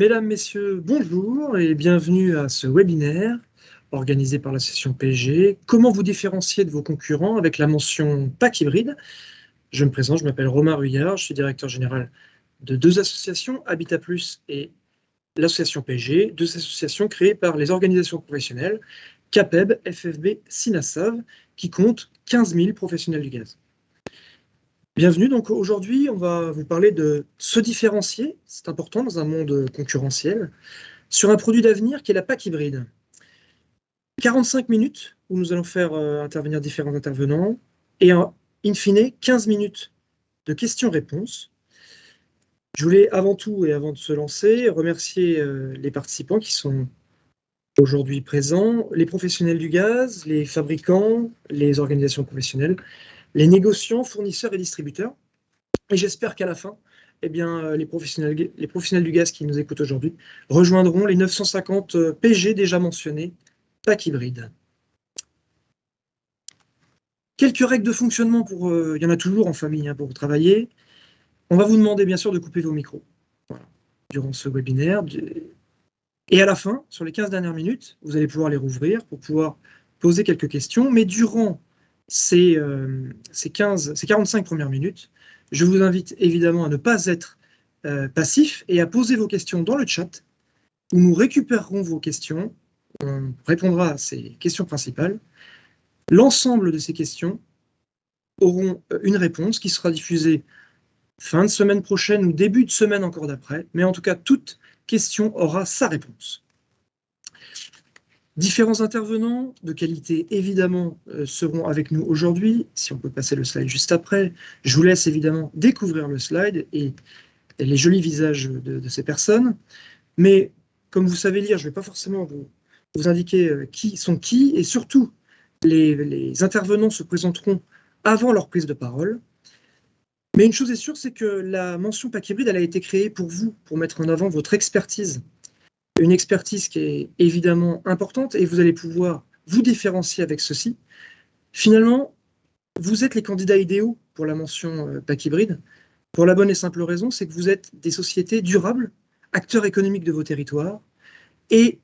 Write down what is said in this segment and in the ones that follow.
Mesdames, Messieurs, bonjour et bienvenue à ce webinaire organisé par l'association PSG. Comment vous différencier de vos concurrents avec la mention PAC hybride? Je me présente, je m'appelle Romain Ruyard, je suis directeur général de deux associations, Habitat Plus et l'association PSG, deux associations créées par les organisations professionnelles, CAPEB, FFB, SINASAV, qui comptent 15 000 professionnels du gaz. Bienvenue, donc aujourd'hui on va vous parler de se différencier, c'est important dans un monde concurrentiel, sur un produit d'avenir qui est la PAC hybride. 45 minutes où nous allons faire intervenir différents intervenants et in fine 15 minutes de questions-réponses. Je voulais avant tout et avant de se lancer remercier les participants qui sont aujourd'hui présents, les professionnels du gaz, les fabricants, les organisations professionnelles, les négociants, fournisseurs et distributeurs. Et j'espère qu'à la fin, eh bien, les professionnels du gaz qui nous écoutent aujourd'hui rejoindront les 950 PG déjà mentionnés, PAC hybride. Quelques règles de fonctionnement il y en a toujours en famille pour travailler. On va vous demander bien sûr de couper vos micros durant ce webinaire. Et à la fin, sur les 15 dernières minutes, vous allez pouvoir les rouvrir pour pouvoir poser quelques questions. Mais durant ces 45 premières minutes, je vous invite évidemment à ne pas être passif et à poser vos questions dans le chat où nous récupérerons vos questions. On répondra à ces questions principales. L'ensemble de ces questions auront une réponse qui sera diffusée fin de semaine prochaine ou début de semaine encore d'après. Mais en tout cas, toute question aura sa réponse. Différents intervenants de qualité, évidemment, seront avec nous aujourd'hui. Si on peut passer le slide juste après. Je vous laisse évidemment découvrir le slide et les jolis visages de ces personnes. Mais comme vous savez lire, je ne vais pas forcément vous indiquer qui sont qui. Et surtout, les intervenants se présenteront avant leur prise de parole. Mais une chose est sûre, c'est que la mention PAC hybride, elle a été créée pour vous, pour mettre en avant votre expertise. Une expertise qui est évidemment importante et vous allez pouvoir vous différencier avec ceci. Finalement, vous êtes les candidats idéaux pour la mention PAC hybride, pour la bonne et simple raison, c'est que vous êtes des sociétés durables, acteurs économiques de vos territoires, et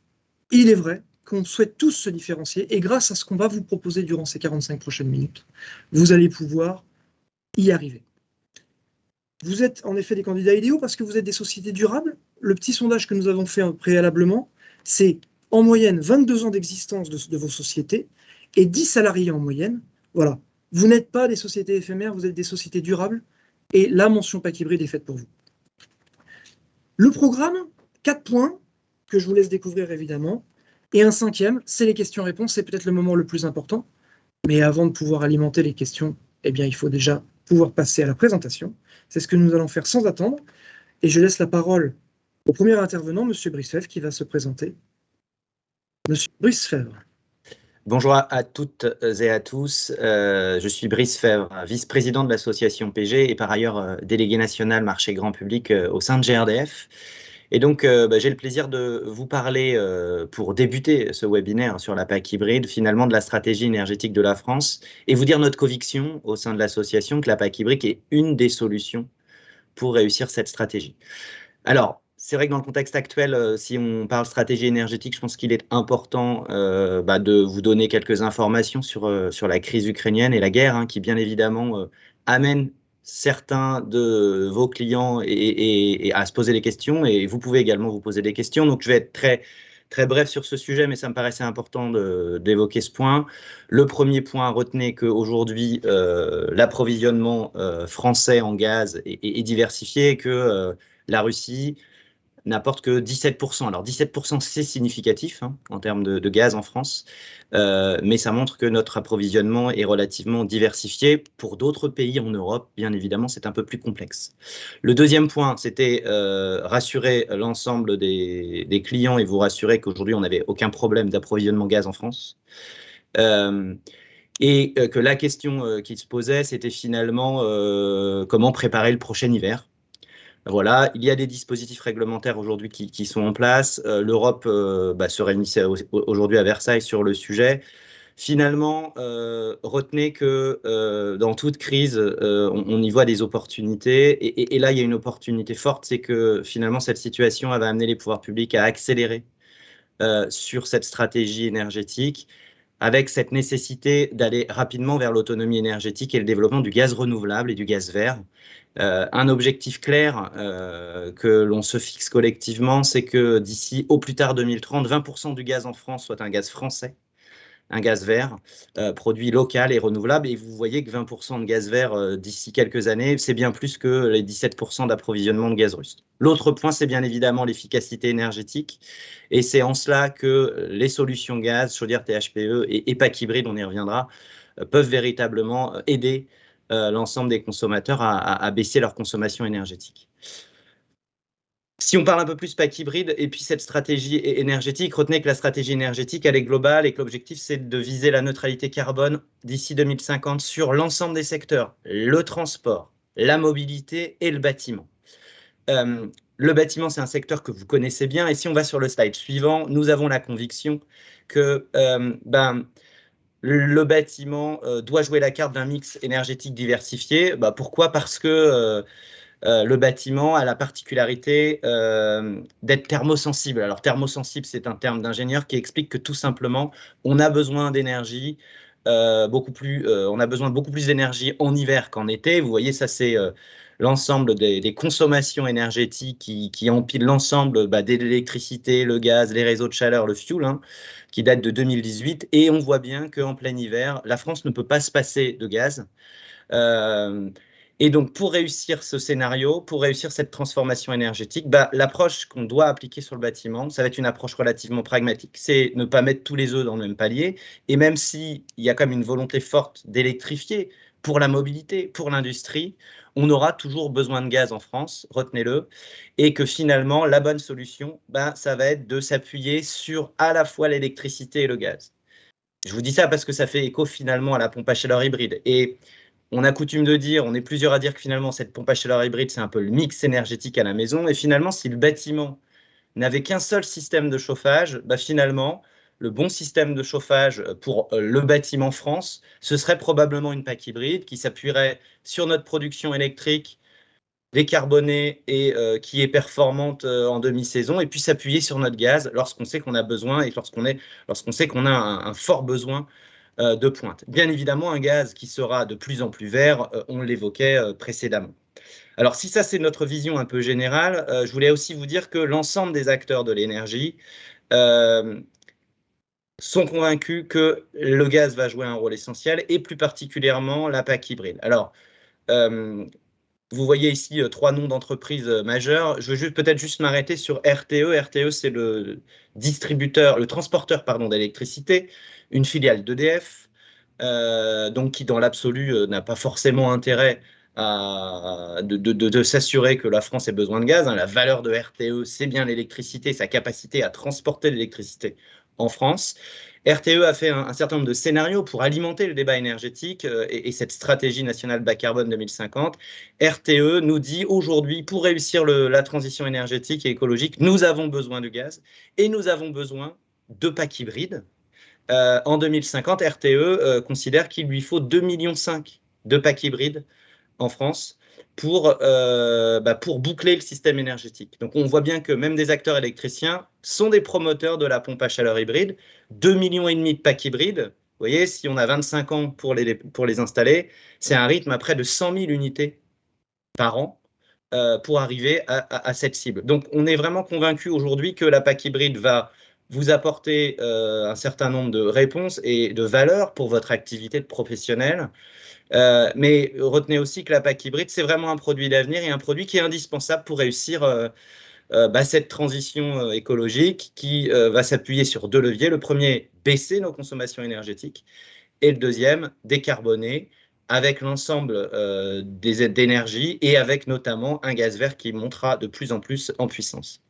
il est vrai qu'on souhaite tous se différencier, et grâce à ce qu'on va vous proposer durant ces 45 prochaines minutes, vous allez pouvoir y arriver. Vous êtes en effet des candidats idéaux parce que vous êtes des sociétés durables. Le petit sondage que nous avons fait préalablement, c'est en moyenne 22 ans d'existence de vos sociétés et 10 salariés en moyenne. Voilà. Vous n'êtes pas des sociétés éphémères, vous êtes des sociétés durables et la mention PAC hybride est faite pour vous. Le programme, 4 points que je vous laisse découvrir évidemment. Et un cinquième, c'est les questions-réponses. C'est peut-être le moment le plus important. Mais avant de pouvoir alimenter les questions, eh bien, il faut déjà pouvoir passer à la présentation. C'est ce que nous allons faire sans attendre. Et je laisse la parole au premier intervenant, M. Brissefèvre, qui va se présenter. M. Brissefèvre. Bonjour à toutes et à tous. Je suis Brice Fèvre, vice-président de l'association PG et par ailleurs délégué national marché grand public au sein de GRDF. Et donc, j'ai le plaisir de vous parler, pour débuter ce webinaire sur la PAC hybride, finalement de la stratégie énergétique de la France et vous dire notre conviction au sein de l'association que la PAC hybride est une des solutions pour réussir cette stratégie. Alors, c'est vrai que dans le contexte actuel, si on parle stratégie énergétique, je pense qu'il est important de vous donner quelques informations sur la crise ukrainienne et la guerre, qui bien évidemment amène certains de vos clients et à se poser des questions, et vous pouvez également vous poser des questions. Donc je vais être très bref sur ce sujet, mais ça me paraissait important d'évoquer ce point. Le premier point, retenez qu'aujourd'hui, l'approvisionnement français en gaz est diversifié et que la Russie n'apporte que 17%. Alors 17%, c'est significatif en termes de gaz en France, mais ça montre que notre approvisionnement est relativement diversifié. Pour d'autres pays en Europe, bien évidemment, c'est un peu plus complexe. Le deuxième point, c'était rassurer l'ensemble des clients et vous rassurer qu'aujourd'hui, on n'avait aucun problème d'approvisionnement gaz en France. Et que la question qui se posait, c'était finalement comment préparer le prochain hiver. Voilà, il y a des dispositifs réglementaires aujourd'hui qui sont en place. L'Europe se réunissait aujourd'hui à Versailles sur le sujet. Finalement, retenez que dans toute crise, on y voit des opportunités. Et là, il y a une opportunité forte, c'est que finalement, cette situation elle va amener les pouvoirs publics à accélérer sur cette stratégie énergétique, avec cette nécessité d'aller rapidement vers l'autonomie énergétique et le développement du gaz renouvelable et du gaz vert. Un objectif clair que l'on se fixe collectivement, c'est que d'ici au plus tard 2030, 20% du gaz en France soit un gaz français, un gaz vert, produit local et renouvelable. Et vous voyez que 20% de gaz vert d'ici quelques années, c'est bien plus que les 17% d'approvisionnement de gaz russe. L'autre point, c'est bien évidemment l'efficacité énergétique. Et c'est en cela que les solutions gaz, chaudière THPE et PAC hybride, on y reviendra, peuvent véritablement aider l'ensemble des consommateurs à baisser leur consommation énergétique. Si on parle un peu plus PAC hybride et puis cette stratégie énergétique, retenez que la stratégie énergétique, elle est globale et que l'objectif, c'est de viser la neutralité carbone d'ici 2050 sur l'ensemble des secteurs, le transport, la mobilité et le bâtiment. Le bâtiment, c'est un secteur que vous connaissez bien. Et si on va sur le slide suivant, nous avons la conviction que le bâtiment doit jouer la carte d'un mix énergétique diversifié. Pourquoi ? Parce que le bâtiment a la particularité d'être thermosensible. Alors, thermosensible, c'est un terme d'ingénieur qui explique que tout simplement, on a besoin d'énergie on a besoin de beaucoup plus d'énergie en hiver qu'en été. Vous voyez, ça, c'est l'ensemble des consommations énergétiques qui empilent l'ensemble de l'électricité, le gaz, les réseaux de chaleur, le fuel, hein, qui date de 2018. Et on voit bien qu'en plein hiver, la France ne peut pas se passer de gaz. Et donc, pour réussir ce scénario, pour réussir cette transformation énergétique, l'approche qu'on doit appliquer sur le bâtiment, ça va être une approche relativement pragmatique. C'est ne pas mettre tous les œufs dans le même palier. Et même s'il y a quand même une volonté forte d'électrifier pour la mobilité, pour l'industrie, on aura toujours besoin de gaz en France, retenez-le. Et que finalement, la bonne solution, ça va être de s'appuyer sur à la fois l'électricité et le gaz. Je vous dis ça parce que ça fait écho finalement à la pompe à chaleur hybride. Et on a coutume de dire, on est plusieurs à dire que finalement, cette pompe à chaleur hybride, c'est un peu le mix énergétique à la maison. Et finalement, si le bâtiment n'avait qu'un seul système de chauffage, finalement, le bon système de chauffage pour le bâtiment France, ce serait probablement une PAC hybride qui s'appuierait sur notre production électrique décarbonée et qui est performante en demi-saison, et puis s'appuyer sur notre gaz lorsqu'on sait qu'on a besoin et lorsqu'on sait qu'on a un fort besoin de pointe. Bien évidemment, un gaz qui sera de plus en plus vert, on l'évoquait précédemment. Alors, si ça, c'est notre vision un peu générale, je voulais aussi vous dire que l'ensemble des acteurs de l'énergie sont convaincus que le gaz va jouer un rôle essentiel, et plus particulièrement la PAC hybride. Alors, vous voyez ici 3 noms d'entreprises majeures. Je veux peut-être juste m'arrêter sur RTE. RTE, c'est le transporteur d'électricité, une filiale d'EDF, donc qui dans l'absolu n'a pas forcément intérêt de s'assurer que la France ait besoin de gaz. Hein. La valeur de RTE, c'est bien l'électricité, sa capacité à transporter l'électricité en France. RTE a fait un certain nombre de scénarios pour alimenter le débat énergétique et cette stratégie nationale bas carbone 2050. RTE nous dit aujourd'hui, pour réussir la transition énergétique et écologique, nous avons besoin de gaz et nous avons besoin de PAC hybride. En 2050, RTE considère qu'il lui faut 2,5 millions de PAC hybrides en France pour boucler le système énergétique. Donc on voit bien que même des acteurs électriciens sont des promoteurs de la pompe à chaleur hybride. 2,5 millions de PAC hybrides, vous voyez, si on a 25 ans pour les installer, c'est un rythme à près de 100 000 unités par an pour arriver à cette cible. Donc on est vraiment convaincu aujourd'hui que la PAC hybride va vous apporter un certain nombre de réponses et de valeurs pour votre activité de professionnel. Mais retenez aussi que la PAC hybride, c'est vraiment un produit d'avenir et un produit qui est indispensable pour réussir cette transition écologique qui va s'appuyer sur 2 leviers. Le premier, baisser nos consommations énergétiques, et le deuxième, décarboner avec l'ensemble des aides d'énergie et avec notamment un gaz vert qui montera de plus en plus en puissance.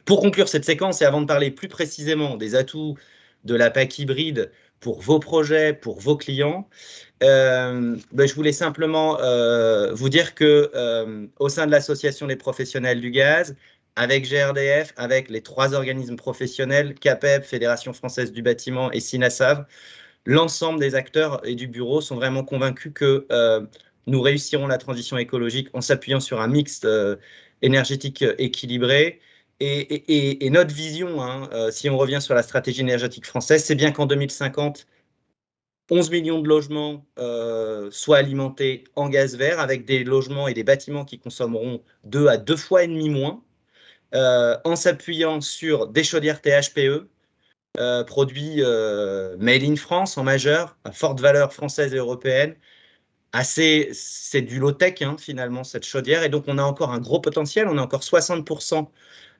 Pour conclure cette séquence et avant de parler plus précisément des atouts de la PAC hybride pour vos projets, pour vos clients, je voulais simplement vous dire que au sein de l'association des professionnels du gaz, avec GRDF, avec les 3 organismes professionnels, CAPEB, Fédération française du bâtiment et SINASAV, l'ensemble des acteurs et du bureau sont vraiment convaincus que nous réussirons la transition écologique en s'appuyant sur un mix énergétique équilibré. Et notre vision, si on revient sur la stratégie énergétique française, c'est bien qu'en 2050, 11 millions de logements soient alimentés en gaz vert, avec des logements et des bâtiments qui consommeront 2 à 2,5 fois moins, en s'appuyant sur des chaudières THPE, produits made in France en majeur, à forte valeur française et européenne. C'est du low-tech finalement, cette chaudière, et donc on a encore un gros potentiel. On a encore 60%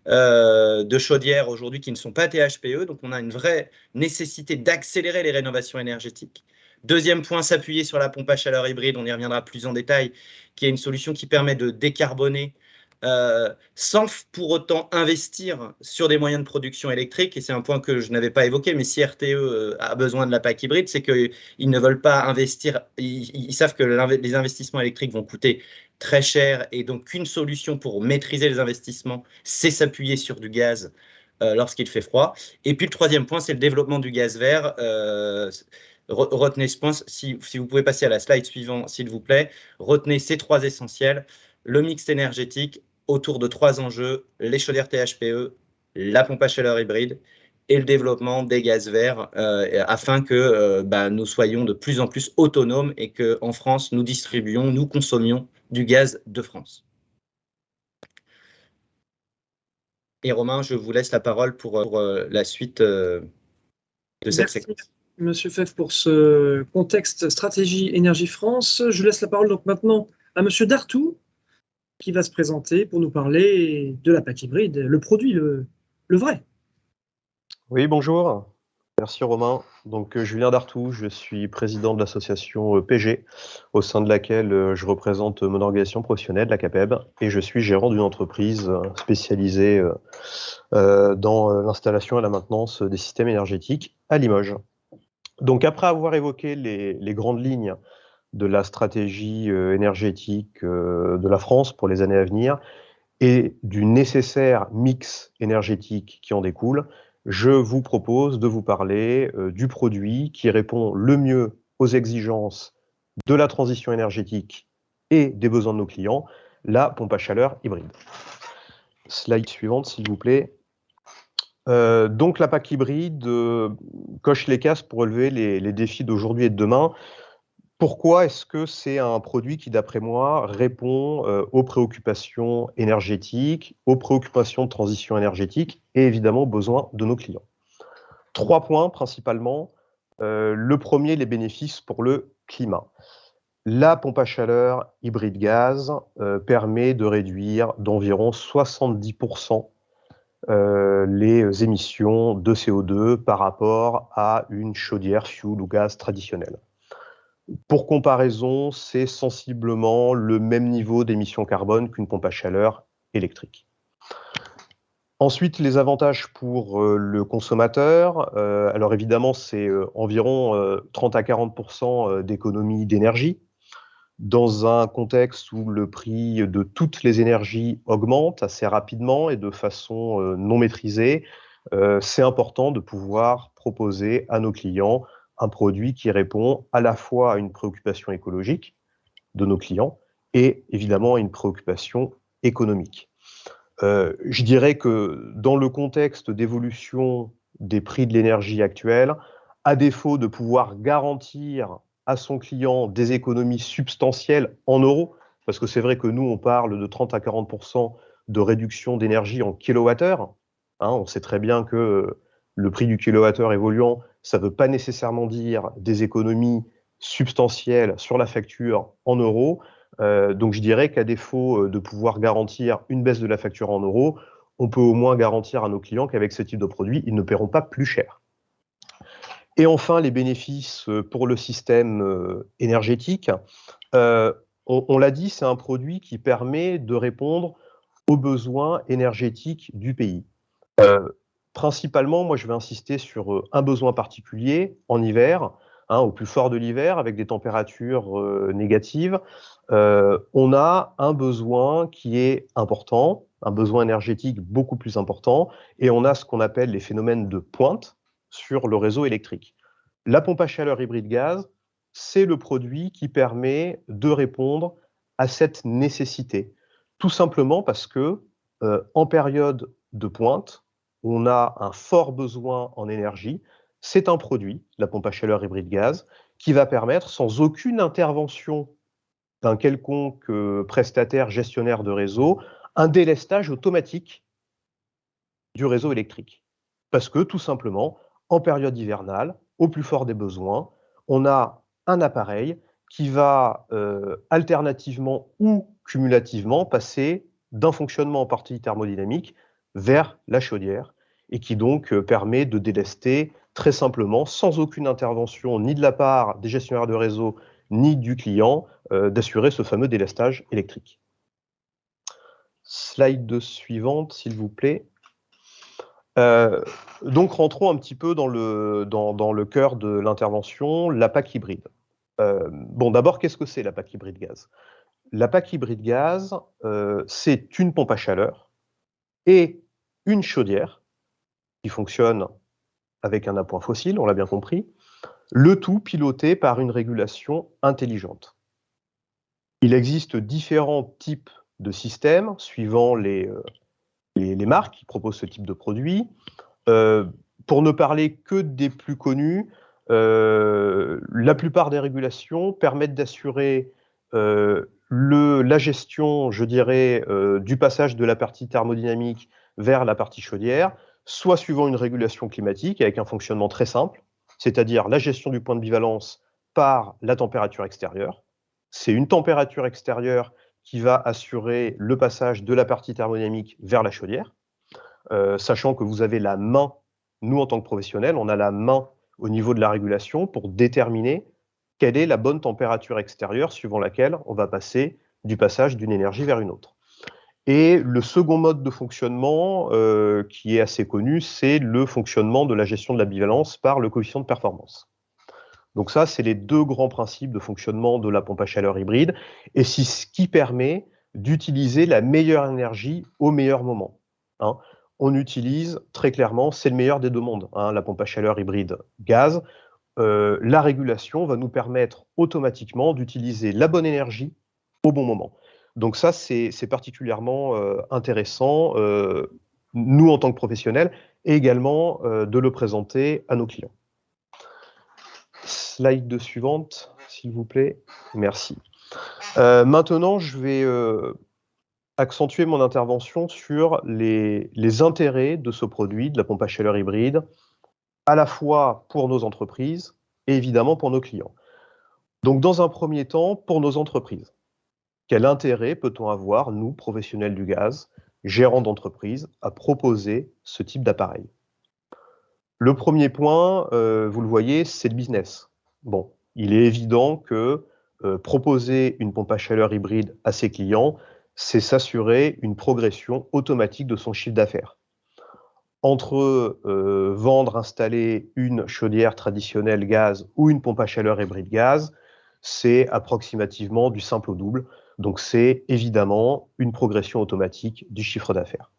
de chaudières aujourd'hui qui ne sont pas THPE, donc on a une vraie nécessité d'accélérer les rénovations énergétiques. Deuxième point, s'appuyer sur la pompe à chaleur hybride, on y reviendra plus en détail, qui est une solution qui permet de décarboner sans pour autant investir sur des moyens de production électrique. Et c'est un point que je n'avais pas évoqué, mais si RTE a besoin de la PAC hybride, c'est qu'ils ne veulent pas investir, ils savent que les investissements électriques vont coûter très cher, et donc une solution pour maîtriser les investissements, c'est s'appuyer sur du gaz lorsqu'il fait froid. Et puis le troisième point, c'est le développement du gaz vert. Retenez ce point, si vous pouvez passer à la slide suivante, s'il vous plaît. Retenez ces 3 essentiels: le mix énergétique autour de 3 enjeux: les chaudières THPE, la pompe à chaleur hybride et le développement des gaz verts, afin que nous soyons de plus en plus autonomes et qu'en France, nous distribuions, nous consommions du gaz de France. Et Romain, je vous laisse la parole pour la suite de cette séquence. Merci, Monsieur Fèvre, pour ce contexte stratégie Énergie France. Je laisse la parole donc maintenant à Monsieur Dartout, qui va se présenter pour nous parler de la PAC hybride, le produit, le vrai. Oui, bonjour. Merci Romain. Donc Julien Dartout, je suis président de l'association PG, au sein de laquelle je représente mon organisation professionnelle, la CAPEB, et je suis gérant d'une entreprise spécialisée dans l'installation et la maintenance des systèmes énergétiques à Limoges. Donc après avoir évoqué les grandes lignes de la stratégie énergétique de la France pour les années à venir et du nécessaire mix énergétique qui en découle, je vous propose de vous parler du produit qui répond le mieux aux exigences de la transition énergétique et des besoins de nos clients, la pompe à chaleur hybride. Slide suivante, s'il vous plaît. Donc la PAC hybride coche les cases pour relever les défis d'aujourd'hui et de demain. Pourquoi est-ce que c'est un produit qui, d'après moi, répond aux préoccupations énergétiques, aux préoccupations de transition énergétique et évidemment aux besoins de nos clients? 3 points principalement. Le premier, les bénéfices pour le climat. La pompe à chaleur hybride gaz permet de réduire d'environ 70% les émissions de CO2 par rapport à une chaudière fuel ou gaz traditionnelle. Pour comparaison, c'est sensiblement le même niveau d'émissions carbone qu'une pompe à chaleur électrique. Ensuite, les avantages pour le consommateur. Alors évidemment, c'est environ 30 à 40% d'économie d'énergie. Dans un contexte où le prix de toutes les énergies augmente assez rapidement et de façon non maîtrisée, c'est important de pouvoir proposer à nos clients un produit qui répond à la fois à une préoccupation écologique de nos clients et évidemment à une préoccupation économique. Je dirais que dans le contexte d'évolution des prix de l'énergie actuelle, à défaut de pouvoir garantir à son client des économies substantielles en euros, parce que c'est vrai que nous, on parle de 30 à 40% de réduction d'énergie en kilowattheure. On sait très bien que le prix du kilowattheure évoluant, ça ne veut pas nécessairement dire des économies substantielles sur la facture en euros. Donc je dirais qu'à défaut de pouvoir garantir une baisse de la facture en euros, on peut au moins garantir à nos clients qu'avec ce type de produit, ils ne paieront pas plus cher. Et enfin, les bénéfices pour le système énergétique. On l'a dit, c'est un produit qui permet de répondre aux besoins énergétiques du pays. Principalement, moi, je vais insister sur un besoin particulier en hiver, au plus fort de l'hiver, avec des températures négatives. On a un besoin qui est important, un besoin énergétique beaucoup plus important, et on a ce qu'on appelle les phénomènes de pointe sur le réseau électrique. La pompe à chaleur hybride gaz, c'est le produit qui permet de répondre à cette nécessité. Tout simplement parce que, en période de pointe, on a un fort besoin en énergie. C'est un produit, la pompe à chaleur hybride gaz, qui va permettre, sans aucune intervention d'un quelconque prestataire gestionnaire de réseau, un délestage automatique du réseau électrique. Parce que, tout simplement, en période hivernale, au plus fort des besoins, on a un appareil qui va alternativement ou cumulativement passer d'un fonctionnement en partie thermodynamique vers la chaudière et qui donc permet de délester très simplement, sans aucune intervention ni de la part des gestionnaires de réseau ni du client, d'assurer ce fameux délestage électrique. Slide suivante, s'il vous plaît. Donc rentrons un petit peu dans le cœur de l'intervention, la PAC hybride. Bon, d'abord, qu'est-ce que c'est la PAC hybride gaz? La PAC hybride gaz, c'est une pompe à chaleur et une chaudière qui fonctionne avec un appoint fossile, on l'a bien compris, le tout piloté par une régulation intelligente. Il existe différents types de systèmes suivant les marques qui proposent ce type de produit. Pour ne parler que des plus connus, la plupart des régulations permettent d'assurer la gestion, je dirais, du passage de la partie thermodynamique vers la partie chaudière, soit suivant une régulation climatique avec un fonctionnement très simple, c'est-à-dire la gestion du point de bivalence par la température extérieure. C'est une température extérieure qui va assurer le passage de la partie thermodynamique vers la chaudière. Sachant que vous avez la main, nous en tant que professionnels, on a la main au niveau de la régulation pour déterminer quelle est la bonne température extérieure suivant laquelle on va passer du passage d'une énergie vers une autre. Et le second mode de fonctionnement qui est assez connu, c'est le fonctionnement de la gestion de la bivalence par le coefficient de performance. Donc ça, c'est les deux grands principes de fonctionnement de la pompe à chaleur hybride, et c'est ce qui permet d'utiliser la meilleure énergie au meilleur moment. Hein. On utilise très clairement, c'est le meilleur des deux mondes, hein, la pompe à chaleur hybride gaz. La régulation va nous permettre automatiquement d'utiliser la bonne énergie au bon moment. Donc ça, c'est particulièrement intéressant, nous en tant que professionnels, et également de le présenter à nos clients. Slide suivante, s'il vous plaît. Merci. Maintenant, je vais accentuer mon intervention sur les intérêts de ce produit, de la pompe à chaleur hybride, à la fois pour nos entreprises et évidemment pour nos clients. Donc, dans un premier temps, pour nos entreprises, quel intérêt peut-on avoir, nous, professionnels du gaz, gérants d'entreprise, à proposer ce type d'appareil? Le premier point, vous le voyez, c'est le business. Bon, il est évident que proposer une pompe à chaleur hybride à ses clients, c'est s'assurer une progression automatique de son chiffre d'affaires. Entre vendre, installer une chaudière traditionnelle gaz ou une pompe à chaleur hybride gaz, c'est approximativement du simple au double. Donc c'est évidemment une progression automatique du chiffre d'affaires.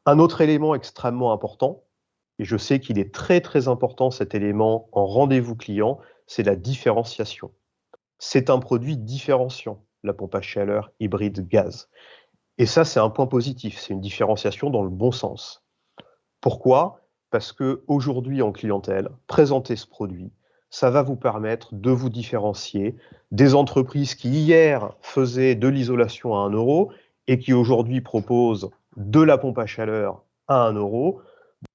Un autre élément extrêmement important, et je sais qu'il est très très important cet élément en rendez-vous client, c'est la différenciation. C'est un produit différenciant, la pompe à chaleur hybride gaz. Et ça, c'est un point positif, c'est une différenciation dans le bon sens. Pourquoi? Parce qu'aujourd'hui en clientèle, présenter ce produit, ça va vous permettre de vous différencier des entreprises qui hier faisaient de l'isolation à 1 € et qui aujourd'hui proposent de la pompe à chaleur à 1 €,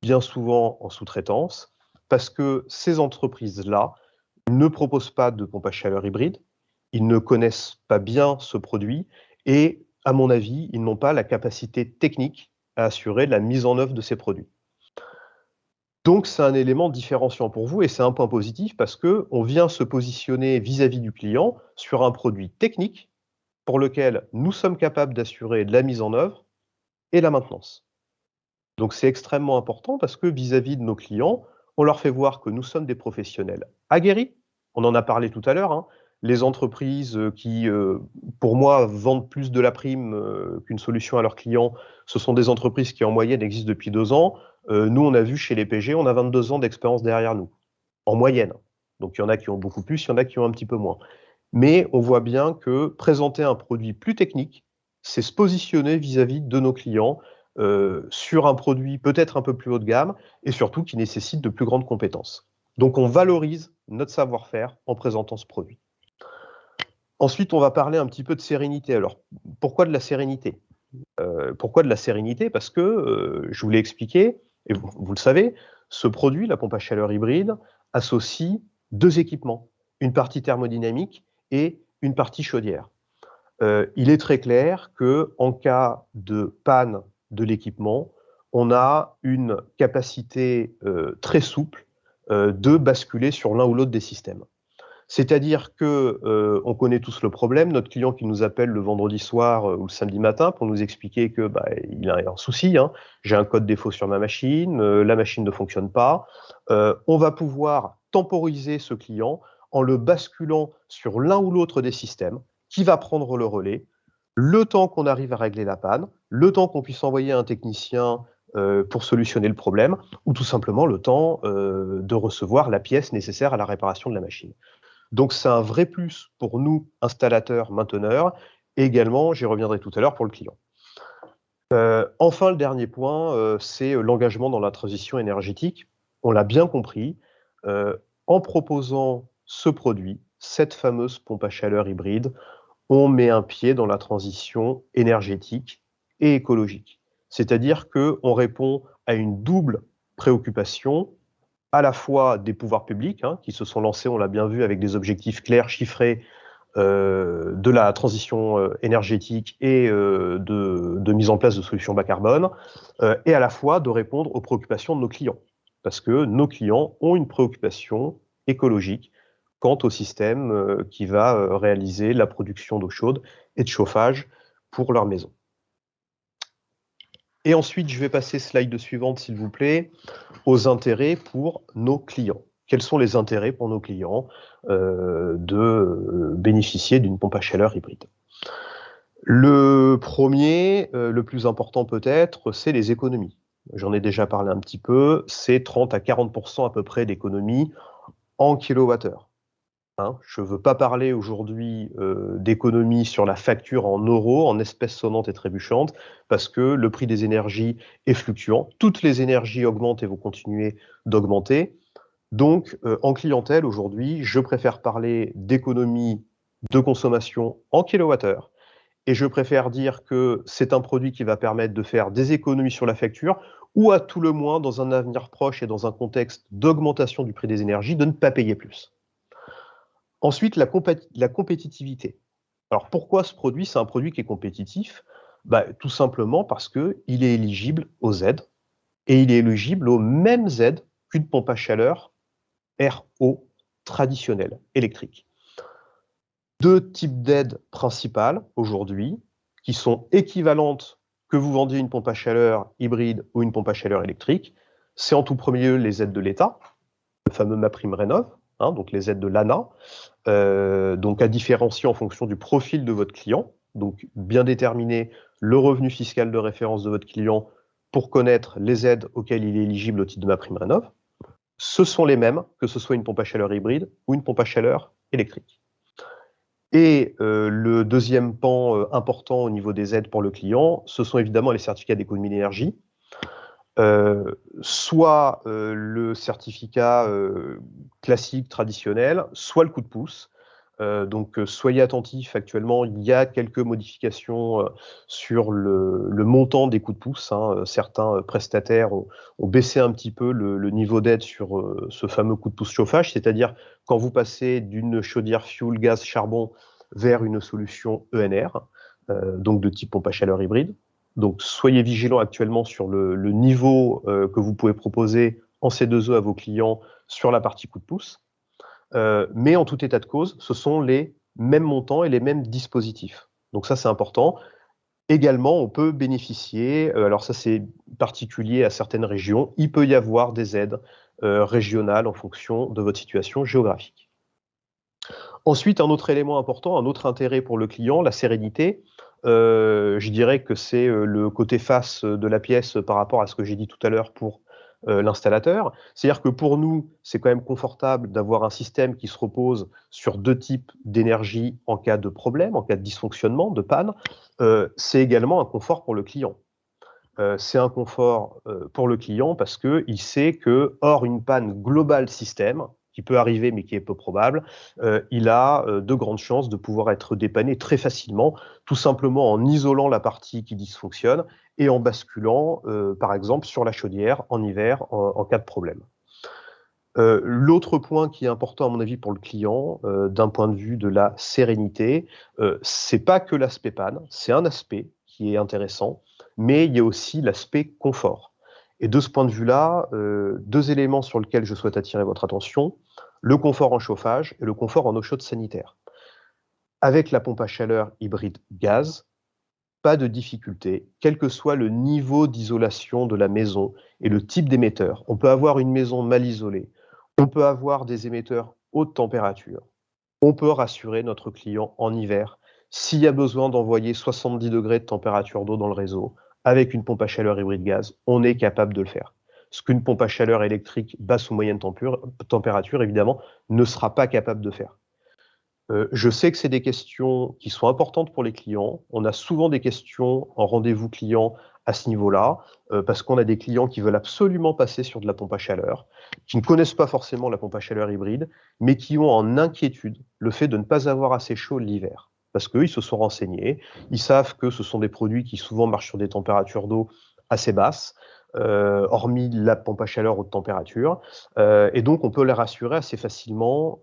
bien souvent en sous-traitance, parce que ces entreprises-là ne proposent pas de pompe à chaleur hybride, ils ne connaissent pas bien ce produit et, à mon avis, ils n'ont pas la capacité technique à assurer la mise en œuvre de ces produits. Donc, c'est un élément différenciant pour vous et c'est un point positif parce qu'on vient se positionner vis-à-vis du client sur un produit technique pour lequel nous sommes capables d'assurer de la mise en œuvre et la maintenance. Donc, c'est extrêmement important parce que vis-à-vis de nos clients, on leur fait voir que nous sommes des professionnels aguerris. On en a parlé tout à l'heure. Hein. Les entreprises qui, pour moi, vendent plus de la prime qu'une solution à leurs clients, ce sont des entreprises qui, en moyenne, existent depuis 2 ans. Nous, on a vu chez les PG, on a 22 ans d'expérience derrière nous. en moyenne. Donc il y en a qui ont beaucoup plus, il y en a qui ont un petit peu moins. Mais on voit bien que présenter un produit plus technique, c'est se positionner vis-à-vis de nos clients sur un produit peut-être un peu plus haut de gamme et surtout qui nécessite de plus grandes compétences. Donc on valorise notre savoir-faire en présentant ce produit. Ensuite, on va parler un petit peu de sérénité. Alors, pourquoi de la sérénité? Pourquoi de la sérénité? Parce que, je vous l'ai expliqué, et vous le savez, ce produit, la pompe à chaleur hybride, associe 2 équipements, une partie thermodynamique et une partie chaudière. Il est très clair qu'en cas de panne de l'équipement, on a une capacité très souple de basculer sur l'un ou l'autre des systèmes. C'est-à-dire que on connaît tous le problème, notre client qui nous appelle le vendredi soir ou le samedi matin pour nous expliquer que il a un souci, hein. J'ai un code défaut sur ma machine, la machine ne fonctionne pas. On va pouvoir temporiser ce client en le basculant sur l'un ou l'autre des systèmes qui va prendre le relais, le temps qu'on arrive à régler la panne, le temps qu'on puisse envoyer un technicien pour solutionner le problème, ou tout simplement le temps de recevoir la pièce nécessaire à la réparation de la machine. Donc c'est un vrai plus pour nous, installateurs, mainteneurs, et également, j'y reviendrai tout à l'heure, pour le client. Enfin, le dernier point, c'est l'engagement dans la transition énergétique. On l'a bien compris, en proposant ce produit, cette fameuse pompe à chaleur hybride, on met un pied dans la transition énergétique et écologique. C'est-à-dire qu'on répond à une double préoccupation, à la fois des pouvoirs publics, hein, qui se sont lancés, on l'a bien vu, avec des objectifs clairs, chiffrés, de la transition énergétique et de mise en place de solutions bas carbone, et à la fois de répondre aux préoccupations de nos clients. Parce que nos clients ont une préoccupation écologique quant au système qui va réaliser la production d'eau chaude et de chauffage pour leur maison. Et ensuite, je vais passer slide suivante, s'il vous plaît, aux intérêts pour nos clients. Quels sont les intérêts pour nos clients de bénéficier d'une pompe à chaleur hybride? Le premier, le plus important peut-être, c'est les économies. J'en ai déjà parlé un petit peu, c'est 30 à 40% à peu près d'économies en kilowattheure. Hein, je ne veux pas parler aujourd'hui d'économie sur la facture en euros, en espèces sonnantes et trébuchantes, parce que le prix des énergies est fluctuant. Toutes les énergies augmentent et vont continuer d'augmenter. Donc, en clientèle, aujourd'hui, je préfère parler d'économie de consommation en kilowattheure. Et je préfère dire que c'est un produit qui va permettre de faire des économies sur la facture, ou à tout le moins, dans un avenir proche et dans un contexte d'augmentation du prix des énergies, de ne pas payer plus. Ensuite, la compétitivité. Alors pourquoi ce produit, c'est un produit qui est compétitif? Tout simplement parce qu'il est éligible aux aides, et il est éligible aux mêmes aides qu'une pompe à chaleur RO traditionnelle, électrique. 2 types d'aides principales aujourd'hui, qui sont équivalentes que vous vendiez une pompe à chaleur hybride ou une pompe à chaleur électrique. C'est en tout premier lieu les aides de l'État, le fameux MaPrimeRénov', hein, donc les aides de l'ANA, donc à différencier en fonction du profil de votre client, donc bien déterminer le revenu fiscal de référence de votre client pour connaître les aides auxquelles il est éligible au titre de MaPrimeRénov'. Ce sont les mêmes, que ce soit une pompe à chaleur hybride ou une pompe à chaleur électrique. Et le deuxième pan important au niveau des aides pour le client, ce sont évidemment les certificats d'économie d'énergie. Soit le certificat classique, traditionnel, soit le coup de pouce. Donc soyez attentifs, actuellement il y a quelques modifications sur le montant des coups de pouce, hein. Certains prestataires ont baissé un petit peu le niveau d'aide sur ce fameux coup de pouce chauffage, c'est-à-dire quand vous passez d'une chaudière fuel, gaz, charbon vers une solution ENR, donc de type pompe à chaleur hybride. Donc soyez vigilants actuellement sur le niveau que vous pouvez proposer en C2E à vos clients sur la partie coup de pouce. Mais en tout état de cause, ce sont les mêmes montants et les mêmes dispositifs. Donc ça, c'est important. Également, on peut bénéficier, alors ça c'est particulier à certaines régions, il peut y avoir des aides régionales en fonction de votre situation géographique. Ensuite, un autre élément important, un autre intérêt pour le client, la sérénité. Je dirais que c'est le côté face de la pièce par rapport à ce que j'ai dit tout à l'heure pour l'installateur. C'est-à-dire que pour nous, c'est quand même confortable d'avoir un système qui se repose sur 2 types d'énergie en cas de problème, en cas de dysfonctionnement, de panne. C'est également un confort pour le client. C'est un confort pour le client parce qu'il sait que, hors une panne globale système, qui peut arriver mais qui est peu probable, il a de grandes chances de pouvoir être dépanné très facilement, tout simplement en isolant la partie qui dysfonctionne et en basculant, par exemple, sur la chaudière en hiver en cas de problème. L'autre point qui est important à mon avis pour le client, d'un point de vue de la sérénité, c'est pas que l'aspect panne, c'est un aspect qui est intéressant, mais il y a aussi l'aspect confort. Et de ce point de vue-là, 2 éléments sur lesquels je souhaite attirer votre attention, le confort en chauffage et le confort en eau chaude sanitaire. Avec la pompe à chaleur hybride gaz, pas de difficulté, quel que soit le niveau d'isolation de la maison et le type d'émetteur. On peut avoir une maison mal isolée, on peut avoir des émetteurs haute température, on peut rassurer notre client en hiver. S'il y a besoin d'envoyer 70 degrés de température d'eau dans le réseau, avec une pompe à chaleur hybride gaz, on est capable de le faire. Ce qu'une pompe à chaleur électrique basse ou moyenne température, évidemment, ne sera pas capable de faire. Je sais que c'est des questions qui sont importantes pour les clients. On a souvent des questions en rendez-vous client à ce niveau-là, parce qu'on a des clients qui veulent absolument passer sur de la pompe à chaleur, qui ne connaissent pas forcément la pompe à chaleur hybride, mais qui ont en inquiétude le fait de ne pas avoir assez chaud l'hiver. Parce qu'eux, ils se sont renseignés, ils savent que ce sont des produits qui souvent marchent sur des températures d'eau assez basses, hormis la pompe à chaleur haute température. Et donc, on peut les rassurer assez facilement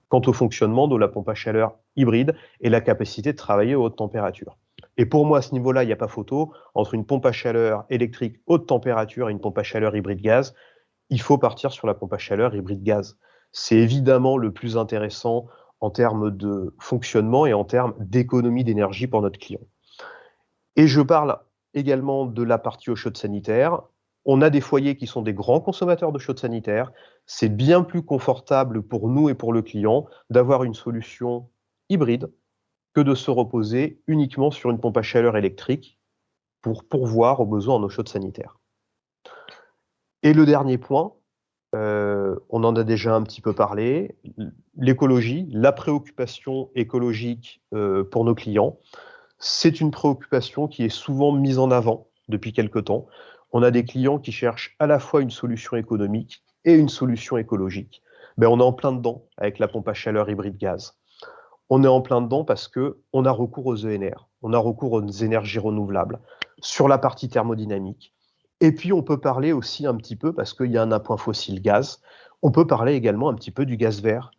quant au fonctionnement de la pompe à chaleur hybride et la capacité de travailler à haute température. Et pour moi, à ce niveau-là, il n'y a pas photo. Entre une pompe à chaleur électrique haute température et une pompe à chaleur hybride gaz, il faut partir sur la pompe à chaleur hybride gaz. C'est évidemment le plus intéressant en termes de fonctionnement et en termes d'économie d'énergie pour notre client. Et je parle également de la partie eau chaude sanitaire. On a des foyers qui sont des grands consommateurs d'eau chaude sanitaire. C'est bien plus confortable pour nous et pour le client d'avoir une solution hybride que de se reposer uniquement sur une pompe à chaleur électrique pour pourvoir aux besoins en eau chaude sanitaire. Et le dernier point, on en a déjà un petit peu parlé, l'écologie, la préoccupation écologique pour nos clients. C'est une préoccupation qui est souvent mise en avant depuis quelque temps. On a des clients qui cherchent à la fois une solution économique et une solution écologique. On est en plein dedans avec la pompe à chaleur hybride gaz. On est en plein dedans parce qu'on a recours aux ENR, on a recours aux énergies renouvelables sur la partie thermodynamique. Et puis on peut parler aussi un petit peu, parce qu'il y a un appoint fossile gaz, on peut parler également un petit peu du gaz vert.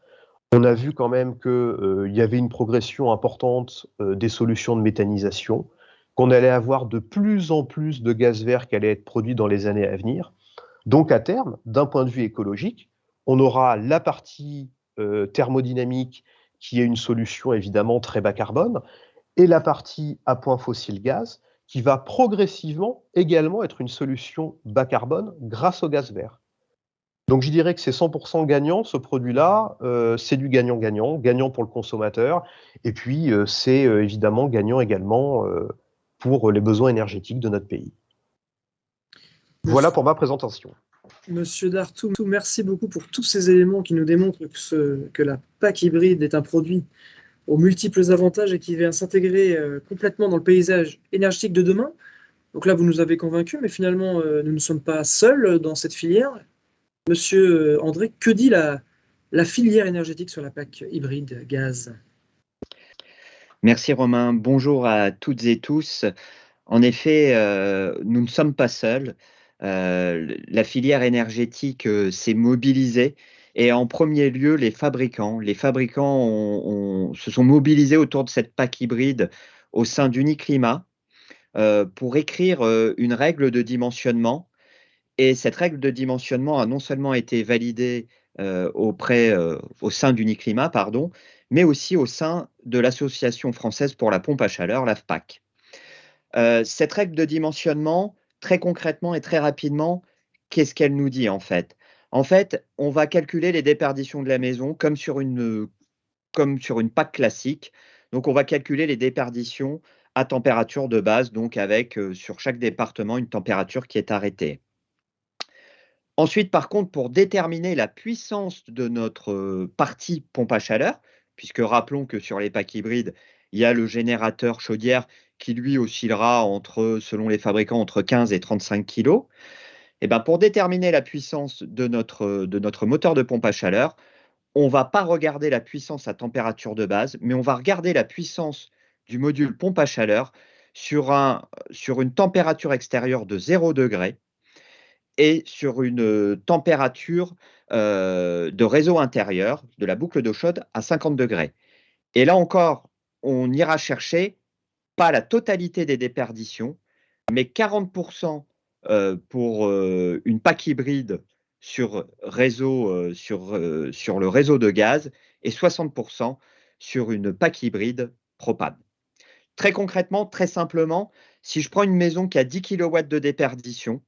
On a vu quand même qu'il y avait une progression importante des solutions de méthanisation, qu'on allait avoir de plus en plus de gaz vert qui allait être produit dans les années à venir. Donc à terme, d'un point de vue écologique, on aura la partie thermodynamique qui est une solution évidemment très bas carbone, et la partie à point fossile gaz qui va progressivement également être une solution bas carbone grâce au gaz vert. Donc je dirais que c'est 100% gagnant, ce produit-là, c'est du gagnant-gagnant, gagnant pour le consommateur, et puis c'est évidemment gagnant également pour les besoins énergétiques de notre pays. Voilà pour ma présentation. Monsieur Dartout, merci beaucoup pour tous ces éléments qui nous démontrent que la PAC hybride est un produit aux multiples avantages et qui vient s'intégrer complètement dans le paysage énergétique de demain. Donc là, vous nous avez convaincus, mais finalement, nous ne sommes pas seuls dans cette filière. Monsieur André, que dit la filière énergétique sur la PAC hybride gaz? Merci Romain. Bonjour à toutes et tous. En effet, nous ne sommes pas seuls. La filière énergétique s'est mobilisée et en premier lieu, les fabricants. Les fabricants se sont mobilisés autour de cette PAC hybride au sein d'Uniclimat pour écrire une règle de dimensionnement. Et cette règle de dimensionnement a non seulement été validée au sein d'Uniclimat, mais aussi au sein de l'Association française pour la pompe à chaleur, l'AFPAC. Cette règle de dimensionnement, très concrètement et très rapidement, qu'est-ce qu'elle nous dit en fait? En fait, on va calculer les déperditions de la maison comme sur une PAC classique. Donc, on va calculer les déperditions à température de base, donc avec sur chaque département une température qui est arrêtée. Ensuite, par contre, pour déterminer la puissance de notre partie pompe à chaleur, puisque rappelons que sur les packs hybrides, il y a le générateur chaudière qui lui oscillera selon les fabricants, entre 15 et 35 kg. Et ben, pour déterminer la puissance de notre moteur de pompe à chaleur, on ne va pas regarder la puissance à température de base, mais on va regarder la puissance du module pompe à chaleur sur une température extérieure de 0 degré et sur une température de réseau intérieur de la boucle d'eau chaude à 50 degrés. Et là encore, on ira chercher pas la totalité des déperditions, mais 40% pour une PAC hybride sur le réseau de gaz et 60% sur une PAC hybride propane. Très concrètement, très simplement, si je prends une maison qui a 10 kW de déperdition,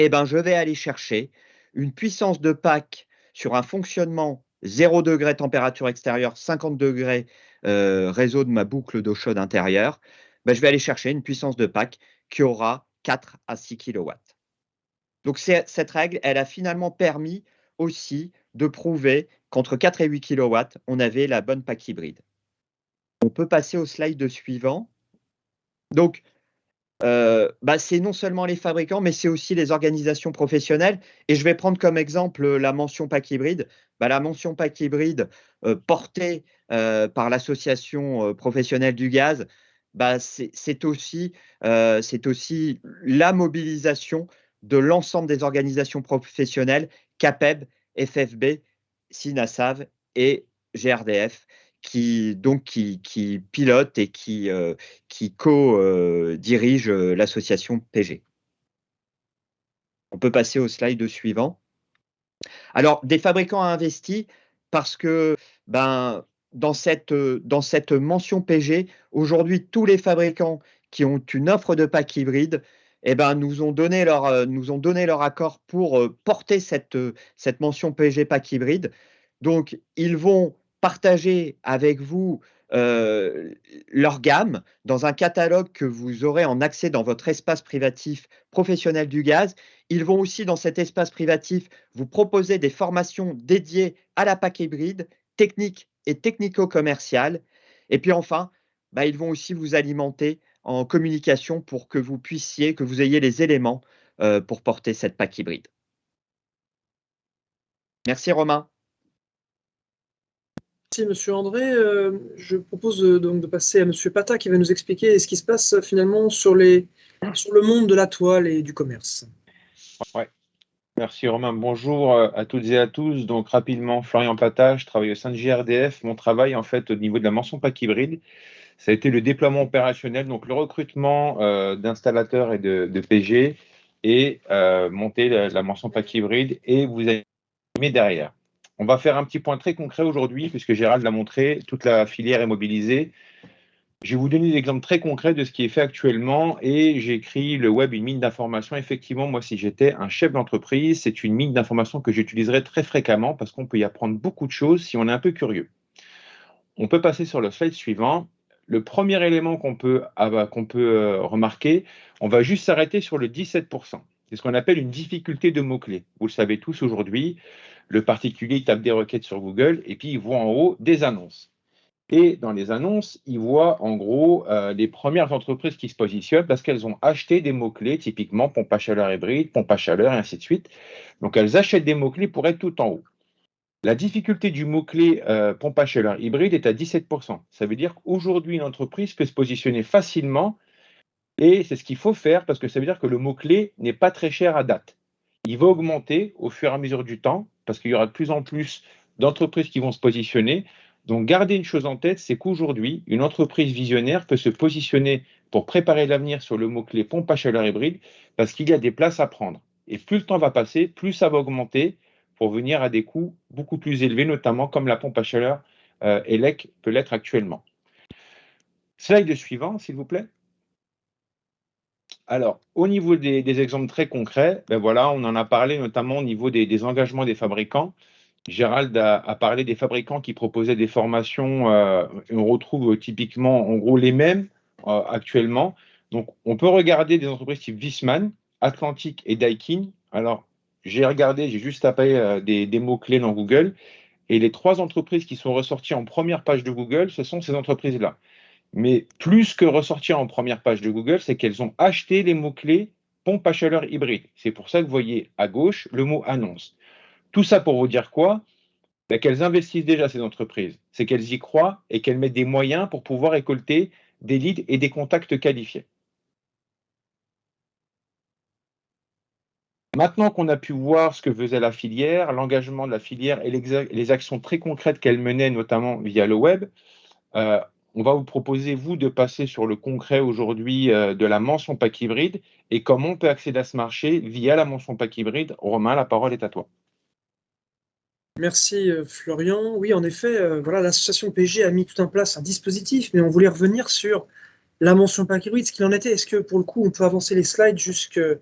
eh ben, je vais aller chercher une puissance de PAC sur un fonctionnement 0 degré température extérieure, 50 degrés réseau de ma boucle d'eau chaude intérieure. Ben, je vais aller chercher une puissance de PAC qui aura 4 à 6 kW. Donc cette règle, elle a finalement permis aussi de prouver qu'entre 4 et 8 kW, on avait la bonne PAC hybride. On peut passer au slide suivant. Donc, c'est non seulement les fabricants, mais c'est aussi les organisations professionnelles. Et je vais prendre comme exemple la mention PAC hybride. La mention PAC hybride portée par l'association professionnelle du gaz, c'est aussi la mobilisation de l'ensemble des organisations professionnelles, CAPEB, FFB, SINASAV et GRDF, qui pilote et qui co-dirige l'association PG. On peut passer au slide suivant. Alors, des fabricants investis parce que dans cette mention PG, aujourd'hui, tous les fabricants qui ont une offre de pack hybride nous ont donné leur accord pour porter cette mention PG pack hybride. Donc, ils vont partager avec vous leur gamme dans un catalogue que vous aurez en accès dans votre espace privatif professionnel du gaz. Ils vont aussi, dans cet espace privatif, vous proposer des formations dédiées à la PAC hybride, techniques et technico-commerciales. Et puis enfin, ils vont aussi vous alimenter en communication pour que vous ayez les éléments pour porter cette PAC hybride. Merci Romain. Merci Monsieur André. Je propose donc de passer à Monsieur Pata qui va nous expliquer ce qui se passe finalement sur le monde de la toile et du commerce. Ouais. Merci Romain. Bonjour à toutes et à tous. Donc rapidement, Florian Pata, je travaille au sein de GRDF. Mon travail en fait au niveau de la mention PAC hybride, ça a été le déploiement opérationnel, donc le recrutement d'installateurs et de PG et monter la mention PAC hybride et vous animer derrière. On va faire un petit point très concret aujourd'hui, puisque Gérald l'a montré, toute la filière est mobilisée. Je vais vous donner des exemples très concrets de ce qui est fait actuellement et j'ai écrit le web une mine d'information. Effectivement, moi, si j'étais un chef d'entreprise, c'est une mine d'information que j'utiliserais très fréquemment parce qu'on peut y apprendre beaucoup de choses si on est un peu curieux. On peut passer sur le slide suivant. Le premier élément qu'on peut remarquer, on va juste s'arrêter sur le 17%. C'est ce qu'on appelle une difficulté de mots-clés. Vous le savez tous aujourd'hui, le particulier tape des requêtes sur Google et puis il voit en haut des annonces. Et dans les annonces, il voit en gros les premières entreprises qui se positionnent parce qu'elles ont acheté des mots-clés, typiquement pompe à chaleur hybride, pompe à chaleur et ainsi de suite. Donc elles achètent des mots-clés pour être tout en haut. La difficulté du mot-clé pompe à chaleur hybride est à 17%. Ça veut dire qu'aujourd'hui, une entreprise peut se positionner facilement et c'est ce qu'il faut faire parce que ça veut dire que le mot-clé n'est pas très cher à date. Il va augmenter au fur et à mesure du temps parce qu'il y aura de plus en plus d'entreprises qui vont se positionner. Donc, gardez une chose en tête, c'est qu'aujourd'hui, une entreprise visionnaire peut se positionner pour préparer l'avenir sur le mot-clé pompe à chaleur hybride parce qu'il y a des places à prendre. Et plus le temps va passer, plus ça va augmenter pour venir à des coûts beaucoup plus élevés, notamment comme la pompe à chaleur ELEC peut l'être actuellement. Slide suivant, s'il vous plaît. Alors, au niveau des exemples très concrets, voilà, on en a parlé notamment au niveau des engagements des fabricants. Gérald a parlé des fabricants qui proposaient des formations. On retrouve typiquement, en gros, les mêmes actuellement. Donc, on peut regarder des entreprises type Viessmann, Atlantic et Daikin. Alors, j'ai regardé, j'ai juste tapé des mots-clés dans Google, et les 3 entreprises qui sont ressorties en première page de Google, ce sont ces entreprises-là. Mais plus que ressortir en première page de Google, c'est qu'elles ont acheté les mots-clés pompe à chaleur hybride. C'est pour ça que vous voyez à gauche le mot annonce. Tout ça pour vous dire quoi? Qu'elles investissent déjà, ces entreprises. C'est qu'elles y croient et qu'elles mettent des moyens pour pouvoir récolter des leads et des contacts qualifiés. Maintenant qu'on a pu voir ce que faisait la filière, l'engagement de la filière et les actions très concrètes qu'elle menait, notamment via le web, on va vous proposer, vous, de passer sur le concret aujourd'hui de la mention PAC hybride et comment on peut accéder à ce marché via la mention PAC hybride. Romain, la parole est à toi. Merci Florian. Oui, en effet, voilà, l'association PG a mis tout en place un dispositif, mais on voulait revenir sur la mention PAC hybride, ce qu'il en était. Est-ce que pour le coup, on peut avancer les slides jusqu'au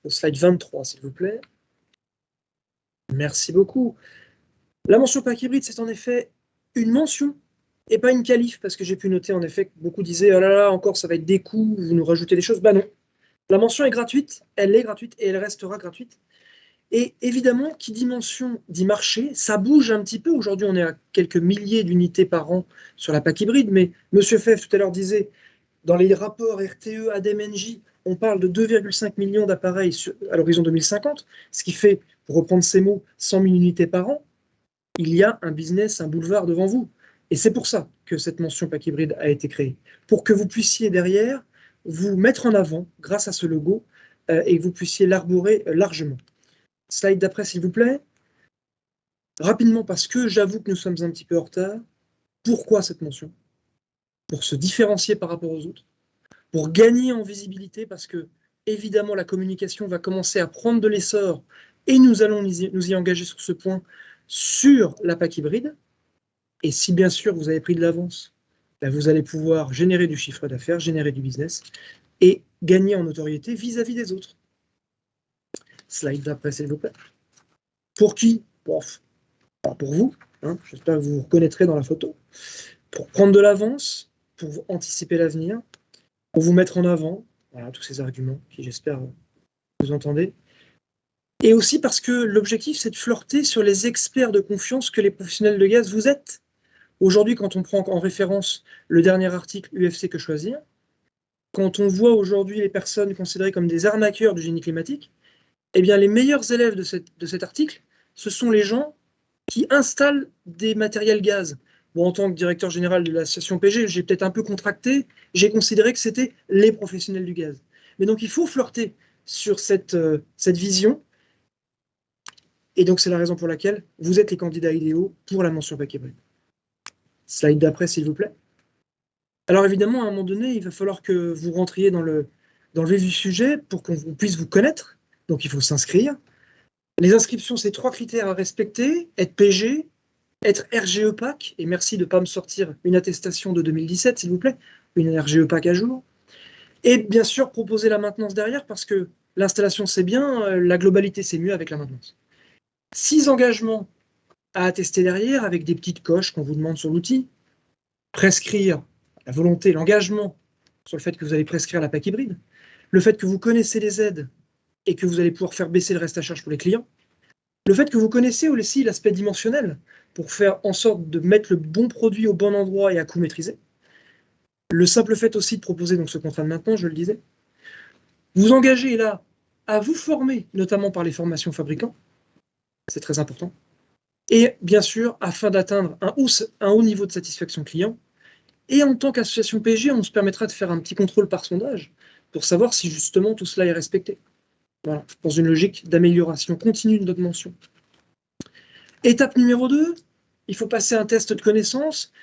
slide 23, s'il vous plaît? Merci beaucoup. La mention PAC hybride, c'est en effet une mention et pas une qualif, parce que j'ai pu noter en effet que beaucoup disaient « Oh là là, encore ça va être des coûts, vous nous rajoutez des choses ». Bah non, la mention est gratuite, elle est gratuite et elle restera gratuite. Et évidemment, qui dit mention dit marché, ça bouge un petit peu. Aujourd'hui, on est à quelques milliers d'unités par an sur la PAC hybride, mais M. Fev tout à l'heure disait, dans les rapports RTE, ADEME, on parle de 2,5 millions d'appareils à l'horizon 2050, ce qui fait, pour reprendre ces mots, 100 000 unités par an. Il y a un business, un boulevard devant vous. Et c'est pour ça que cette mention PAC hybride a été créée, pour que vous puissiez derrière vous mettre en avant grâce à ce logo et que vous puissiez l'arborer largement. Slide d'après, s'il vous plaît. Rapidement, parce que j'avoue que nous sommes un petit peu en retard. Pourquoi cette mention? Pour se différencier par rapport aux autres, pour gagner en visibilité, parce que, évidemment, la communication va commencer à prendre de l'essor et nous allons nous y engager sur ce point, sur la PAC hybride. Et si, bien sûr, vous avez pris de l'avance, ben vous allez pouvoir générer du chiffre d'affaires, générer du business et gagner en notoriété vis-à-vis des autres. Slide d'après, s'il vous plaît. Pour qui? Pour vous, hein, j'espère que vous vous reconnaîtrez dans la photo. Pour prendre de l'avance, pour anticiper l'avenir, pour vous mettre en avant, voilà, tous ces arguments qui, j'espère, vous entendez. Et aussi parce que l'objectif, c'est de flirter sur les experts de confiance que les professionnels de gaz vous êtes. Aujourd'hui, quand on prend en référence le dernier article UFC Que Choisir, quand on voit aujourd'hui les personnes considérées comme des arnaqueurs du génie climatique, eh bien, les meilleurs élèves de cet article, ce sont les gens qui installent des matériels gaz. Bon, en tant que directeur général de l'association PG, j'ai peut-être un peu contracté, j'ai considéré que c'était les professionnels du gaz. Mais donc, il faut flirter sur cette vision. Et donc, c'est la raison pour laquelle vous êtes les candidats idéaux pour la mention PAC hybride. Slide d'après, s'il vous plaît. Alors, évidemment, à un moment donné, il va falloir que vous rentriez dans le vif du sujet pour qu'on puisse vous connaître. Donc, il faut s'inscrire. Les inscriptions, c'est 3 critères à respecter: être PG, être RGE PAC, et merci de ne pas me sortir une attestation de 2017, s'il vous plaît, une RGE PAC à jour, et bien sûr proposer la maintenance derrière, parce que l'installation c'est bien, la globalité c'est mieux avec la maintenance. 6 engagements à attester derrière, avec des petites coches qu'on vous demande sur l'outil. Prescrire la volonté, l'engagement sur le fait que vous allez prescrire la PAC hybride, le fait que vous connaissez les aides et que vous allez pouvoir faire baisser le reste à charge pour les clients, le fait que vous connaissez aussi l'aspect dimensionnel pour faire en sorte de mettre le bon produit au bon endroit et à coût maîtrisé, le simple fait aussi de proposer donc ce contrat de maintenance, je le disais, vous engagez là à vous former, notamment par les formations fabricants, c'est très important, et bien sûr, afin d'atteindre un haut niveau de satisfaction client, et en tant qu'association PG, on se permettra de faire un petit contrôle par sondage pour savoir si justement tout cela est respecté. Voilà, dans une logique d'amélioration continue de notre mention. Étape numéro 2, il faut passer un test de connaissance.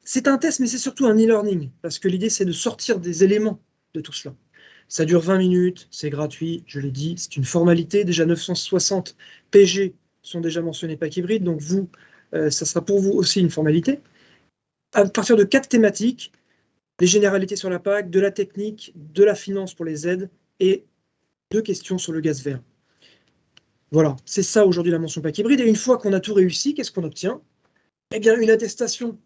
C'est un test, mais c'est surtout un e-learning, parce que l'idée, c'est de sortir des éléments de tout cela. Ça dure 20 minutes, c'est gratuit, je l'ai dit, c'est une formalité. Déjà 960 PG sont déjà mentionnés PAC hybride, donc vous, ça sera pour vous aussi une formalité. À partir de 4 thématiques, des généralités sur la PAC, de la technique, de la finance pour les aides, et 2 questions sur le gaz vert. Voilà, c'est ça aujourd'hui la mention PAC hybride. Et une fois qu'on a tout réussi, qu'est-ce qu'on obtient? Eh bien, une attestation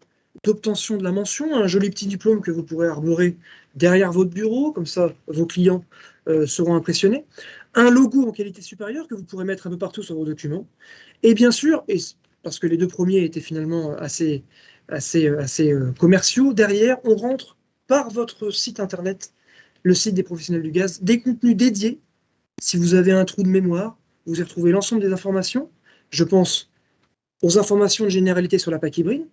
d'obtention de la mention, un joli petit diplôme que vous pourrez arborer derrière votre bureau, comme ça vos clients seront impressionnés. un logo en qualité supérieure que vous pourrez mettre un peu partout sur vos documents. Et bien sûr, parce que les deux premiers étaient finalement assez commerciaux, derrière, on rentre par votre site internet, le site des professionnels du gaz, des contenus dédiés. Si vous avez un trou de mémoire, vous y retrouvez l'ensemble des informations. Je pense aux informations de généralité sur la PAC hybride,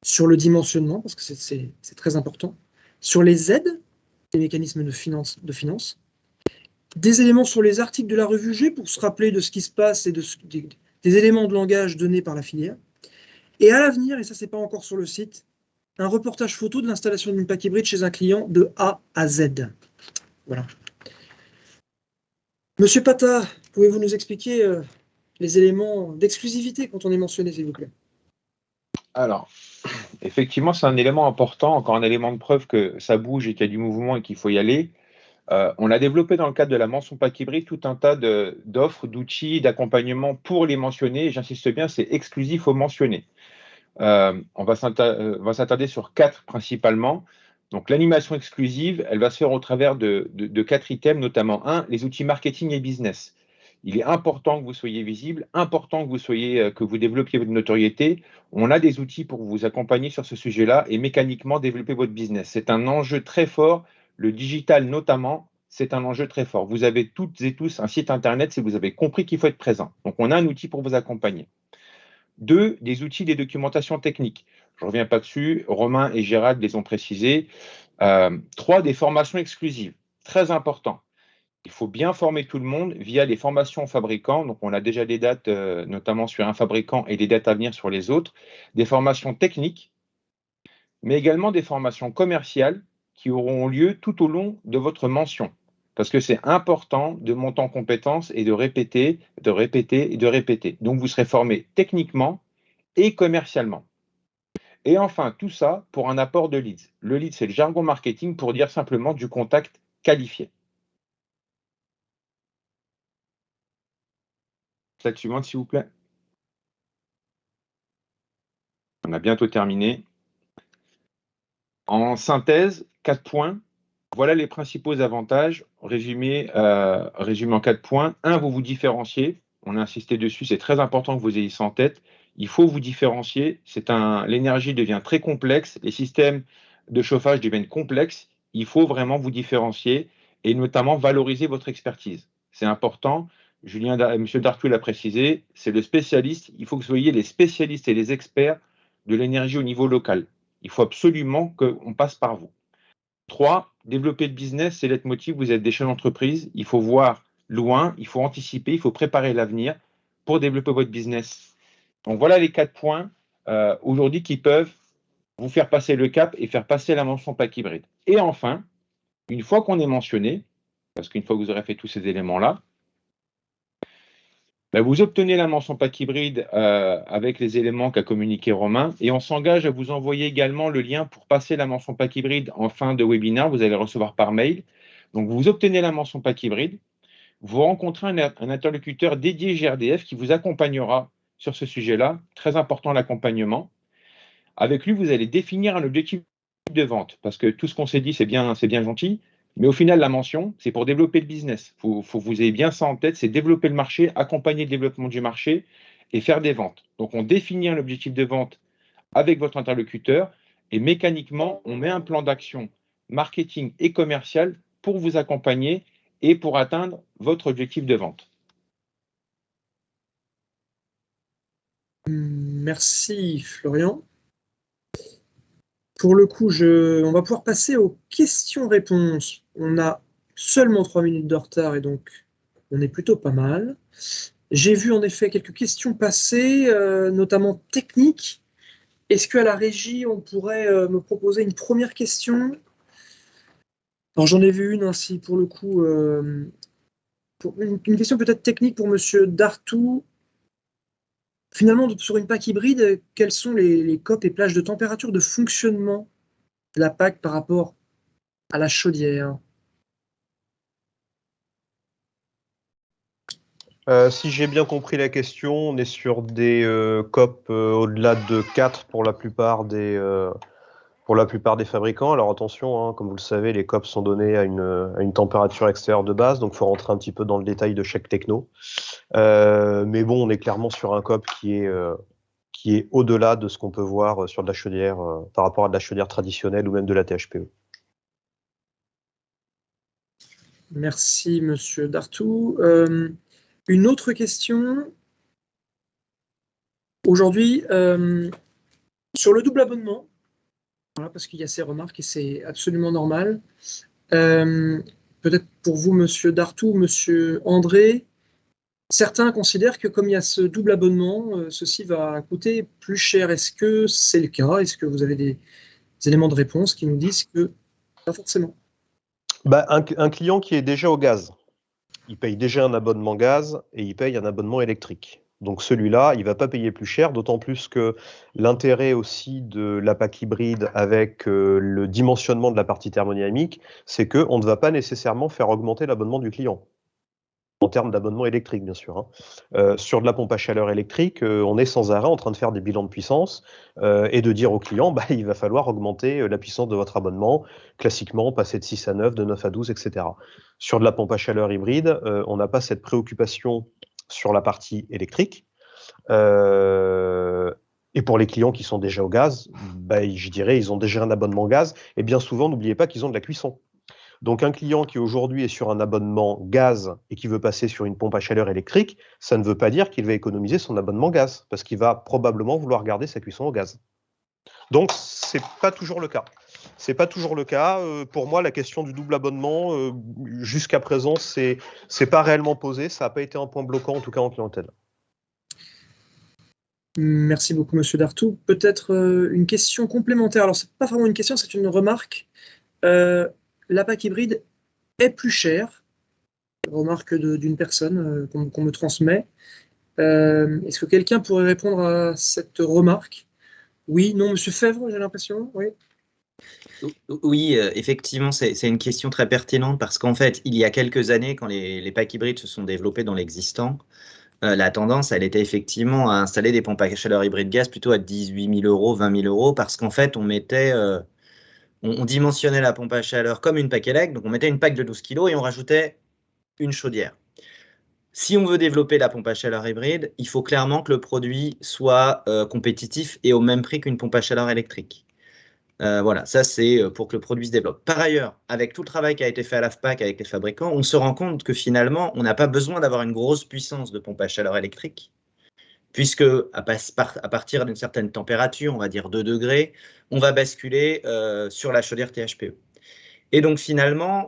sur le dimensionnement, parce que c'est très important, sur les aides, les mécanismes de finance, des éléments sur les articles de la revue G pour se rappeler de ce qui se passe et des éléments de langage donnés par la filière. Et à l'avenir, et ça c'est pas encore sur le site, un reportage photo de l'installation d'une PAC hybride chez un client de A à Z. Voilà. Monsieur Pata, pouvez-vous nous expliquer les éléments d'exclusivité quand on est mentionné, s'il vous plaît? Alors, effectivement, c'est un élément important, encore un élément de preuve que ça bouge et qu'il y a du mouvement et qu'il faut y aller. On a développé dans le cadre de la mention PAC hybride tout un tas d'offres, d'outils, d'accompagnement pour les mentionner. Et j'insiste bien, c'est exclusif aux mentionnés. On va s'attarder sur 4 principalement. Donc l'animation exclusive, elle va se faire au travers de 4 items, notamment les outils marketing et business. Il est important que vous soyez visible, important que vous développiez votre notoriété. On a des outils pour vous accompagner sur ce sujet-là et mécaniquement développer votre business. C'est un enjeu très fort. Le digital notamment, c'est un enjeu très fort. Vous avez toutes et tous un site internet si vous avez compris qu'il faut être présent. Donc on a un outil pour vous accompagner. 2, des outils des documentations techniques. Je ne reviens pas dessus, Romain et Gérald les ont précisés. 3, des formations exclusives. Très important. Il faut bien former tout le monde via les formations fabricants. Donc, on a déjà des dates, notamment sur un fabricant et des dates à venir sur les autres. Des formations techniques, mais également des formations commerciales qui auront lieu tout au long de votre mention. Parce que c'est important de monter en compétences et de répéter, de répéter et de répéter. Donc, vous serez formé techniquement et commercialement. Et enfin, tout ça pour un apport de leads. Le lead, c'est le jargon marketing pour dire simplement du contact qualifié. Slide suivante, s'il vous plaît. On a bientôt terminé. En synthèse, 4 points. Voilà les principaux avantages résumés en 4 points. 1, vous vous différenciez. On a insisté dessus, c'est très important que vous ayez ça en tête. Il faut vous différencier. L'énergie devient très complexe. Les systèmes de chauffage deviennent complexes. Il faut vraiment vous différencier et notamment valoriser votre expertise. C'est important. M. Dartout l'a précisé, c'est le spécialiste. Il faut que vous soyez les spécialistes et les experts de l'énergie au niveau local. Il faut absolument qu'on passe par vous. 3, développer le business, c'est leitmotiv. Vous êtes des chefs d'entreprise. Il faut voir loin, il faut anticiper, il faut préparer l'avenir pour développer votre business. Donc voilà les 4 points aujourd'hui qui peuvent vous faire passer le cap et faire passer la mention PAC hybride. Et enfin, une fois qu'on est mentionné, parce qu'une fois que vous aurez fait tous ces éléments-là, vous obtenez la mention PAC hybride avec les éléments qu'a communiqué Romain et on s'engage à vous envoyer également le lien pour passer la mention PAC hybride en fin de webinaire. Vous allez le recevoir par mail. Donc, vous obtenez la mention PAC hybride. Vous rencontrez un interlocuteur dédié GRDF qui vous accompagnera sur ce sujet-là. Très important l'accompagnement. Avec lui, vous allez définir un objectif de vente parce que tout ce qu'on s'est dit, c'est bien gentil. Mais au final, la mention, c'est pour développer le business. Il faut que vous ayez bien ça en tête, c'est développer le marché, accompagner le développement du marché et faire des ventes. Donc, on définit un objectif de vente avec votre interlocuteur et mécaniquement, on met un plan d'action marketing et commercial pour vous accompagner et pour atteindre votre objectif de vente. Merci Florian. Pour le coup, on va pouvoir passer aux questions-réponses. On a seulement 3 minutes de retard et donc on est plutôt pas mal. J'ai vu en effet quelques questions passer, notamment techniques. Est-ce qu'à la régie, on pourrait me proposer une première question? Alors j'en ai vu une ainsi pour le coup. Une question peut-être technique pour Monsieur Dartout. Finalement, sur une PAC hybride, quelles sont les COP et plages de température de fonctionnement de la PAC par rapport à la chaudière? Si j'ai bien compris la question, on est sur des COP au-delà de 4 pour la plupart des Pour la plupart des fabricants, alors attention, hein, comme vous le savez, les COP sont donnés à une température extérieure de base, donc il faut rentrer un petit peu dans le détail de chaque techno. Mais bon, on est clairement sur un COP qui est au-delà de ce qu'on peut voir sur de la chaudière, par rapport à de la chaudière traditionnelle ou même de la THPE. Merci, Monsieur Dartout. Une autre question. Aujourd'hui, sur le double abonnement, voilà, parce qu'il y a ces remarques et c'est absolument normal. Peut-être pour vous, Monsieur Dartout, Monsieur André, certains considèrent que comme il y a ce double abonnement, ceci va coûter plus cher. Est-ce que c'est le cas? Est-ce que vous avez des éléments de réponse qui nous disent que pas forcément? Bah, un client qui est déjà au gaz, il paye déjà un abonnement gaz et il paye un abonnement électrique. Donc celui-là, il ne va pas payer plus cher, d'autant plus que l'intérêt aussi de la PAC hybride avec le dimensionnement de la partie thermodynamique, c'est qu'on ne va pas nécessairement faire augmenter l'abonnement du client. En termes d'abonnement électrique, bien sûr. Hein. Sur de la pompe à chaleur électrique, on est sans arrêt en train de faire des bilans de puissance et de dire au client, bah, il va falloir augmenter la puissance de votre abonnement, classiquement passer de 6 à 9, de 9 à 12, etc. Sur de la pompe à chaleur hybride, on n'a pas cette préoccupation sur la partie électrique. Et pour les clients qui sont déjà au gaz, bah, je dirais ils ont déjà un abonnement gaz. Et bien souvent, n'oubliez pas qu'ils ont de la cuisson. Donc un client qui aujourd'hui est sur un abonnement gaz et qui veut passer sur une pompe à chaleur électrique, ça ne veut pas dire qu'il va économiser son abonnement gaz, parce qu'il va probablement vouloir garder sa cuisson au gaz. Donc c'est pas toujours le cas. C'est pas toujours le cas. Pour moi, la question du double abonnement, jusqu'à présent, c'est pas réellement posé. Ça n'a pas été un point bloquant, en tout cas en clientèle. Merci beaucoup, Monsieur Dartout. Peut-être une question complémentaire. Alors, c'est pas vraiment une question, c'est une remarque. La PAC hybride est plus chère. Remarque d'une personne qu'on me transmet. Est-ce que quelqu'un pourrait répondre à cette remarque? Oui, non, Monsieur Fèvre, j'ai l'impression. Oui. Oui, effectivement, c'est une question très pertinente parce qu'en fait, il y a quelques années, quand les PAC hybrides se sont développés dans l'existant, la tendance, elle était effectivement à installer des pompes à chaleur hybride gaz plutôt à 18 000 euros, 20 000 euros, parce qu'en fait, on dimensionnait la pompe à chaleur comme une PAC élect, donc on mettait une PAC de 12 kg et on rajoutait une chaudière. Si on veut développer la pompe à chaleur hybride, il faut clairement que le produit soit compétitif et au même prix qu'une pompe à chaleur électrique. Voilà, ça c'est pour que le produit se développe. Par ailleurs, avec tout le travail qui a été fait à l'AFPAC avec les fabricants, on se rend compte que finalement, on n'a pas besoin d'avoir une grosse puissance de pompe à chaleur électrique, puisque à partir d'une certaine température, on va dire 2 degrés, on va basculer sur la chaudière THPE. Et donc finalement,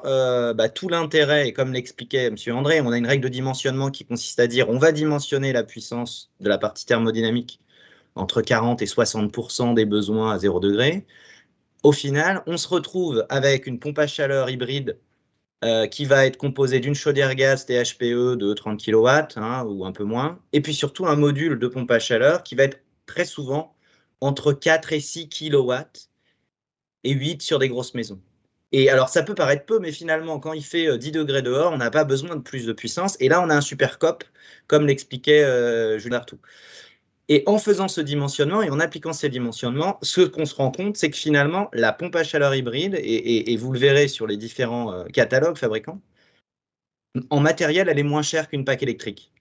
tout l'intérêt, et comme l'expliquait M. André, on a une règle de dimensionnement qui consiste à dire on va dimensionner la puissance de la partie thermodynamique entre 40 et 60% des besoins à 0 degré. Au final, on se retrouve avec une pompe à chaleur hybride qui va être composée d'une chaudière gaz THPE de 30 kW ou un peu moins, et puis surtout un module de pompe à chaleur qui va être très souvent entre 4 et 6 kW et 8 sur des grosses maisons. Et alors, ça peut paraître peu, mais finalement, quand il fait 10 degrés dehors, on n'a pas besoin de plus de puissance. Et là, on a un super COP, comme l'expliquait Julien Dartout. Et en faisant ce dimensionnement et en appliquant ces dimensionnements, ce qu'on se rend compte, c'est que finalement, la pompe à chaleur hybride, et vous le verrez sur les différents catalogues fabricants, en matériel, elle est moins chère qu'une PAC électrique.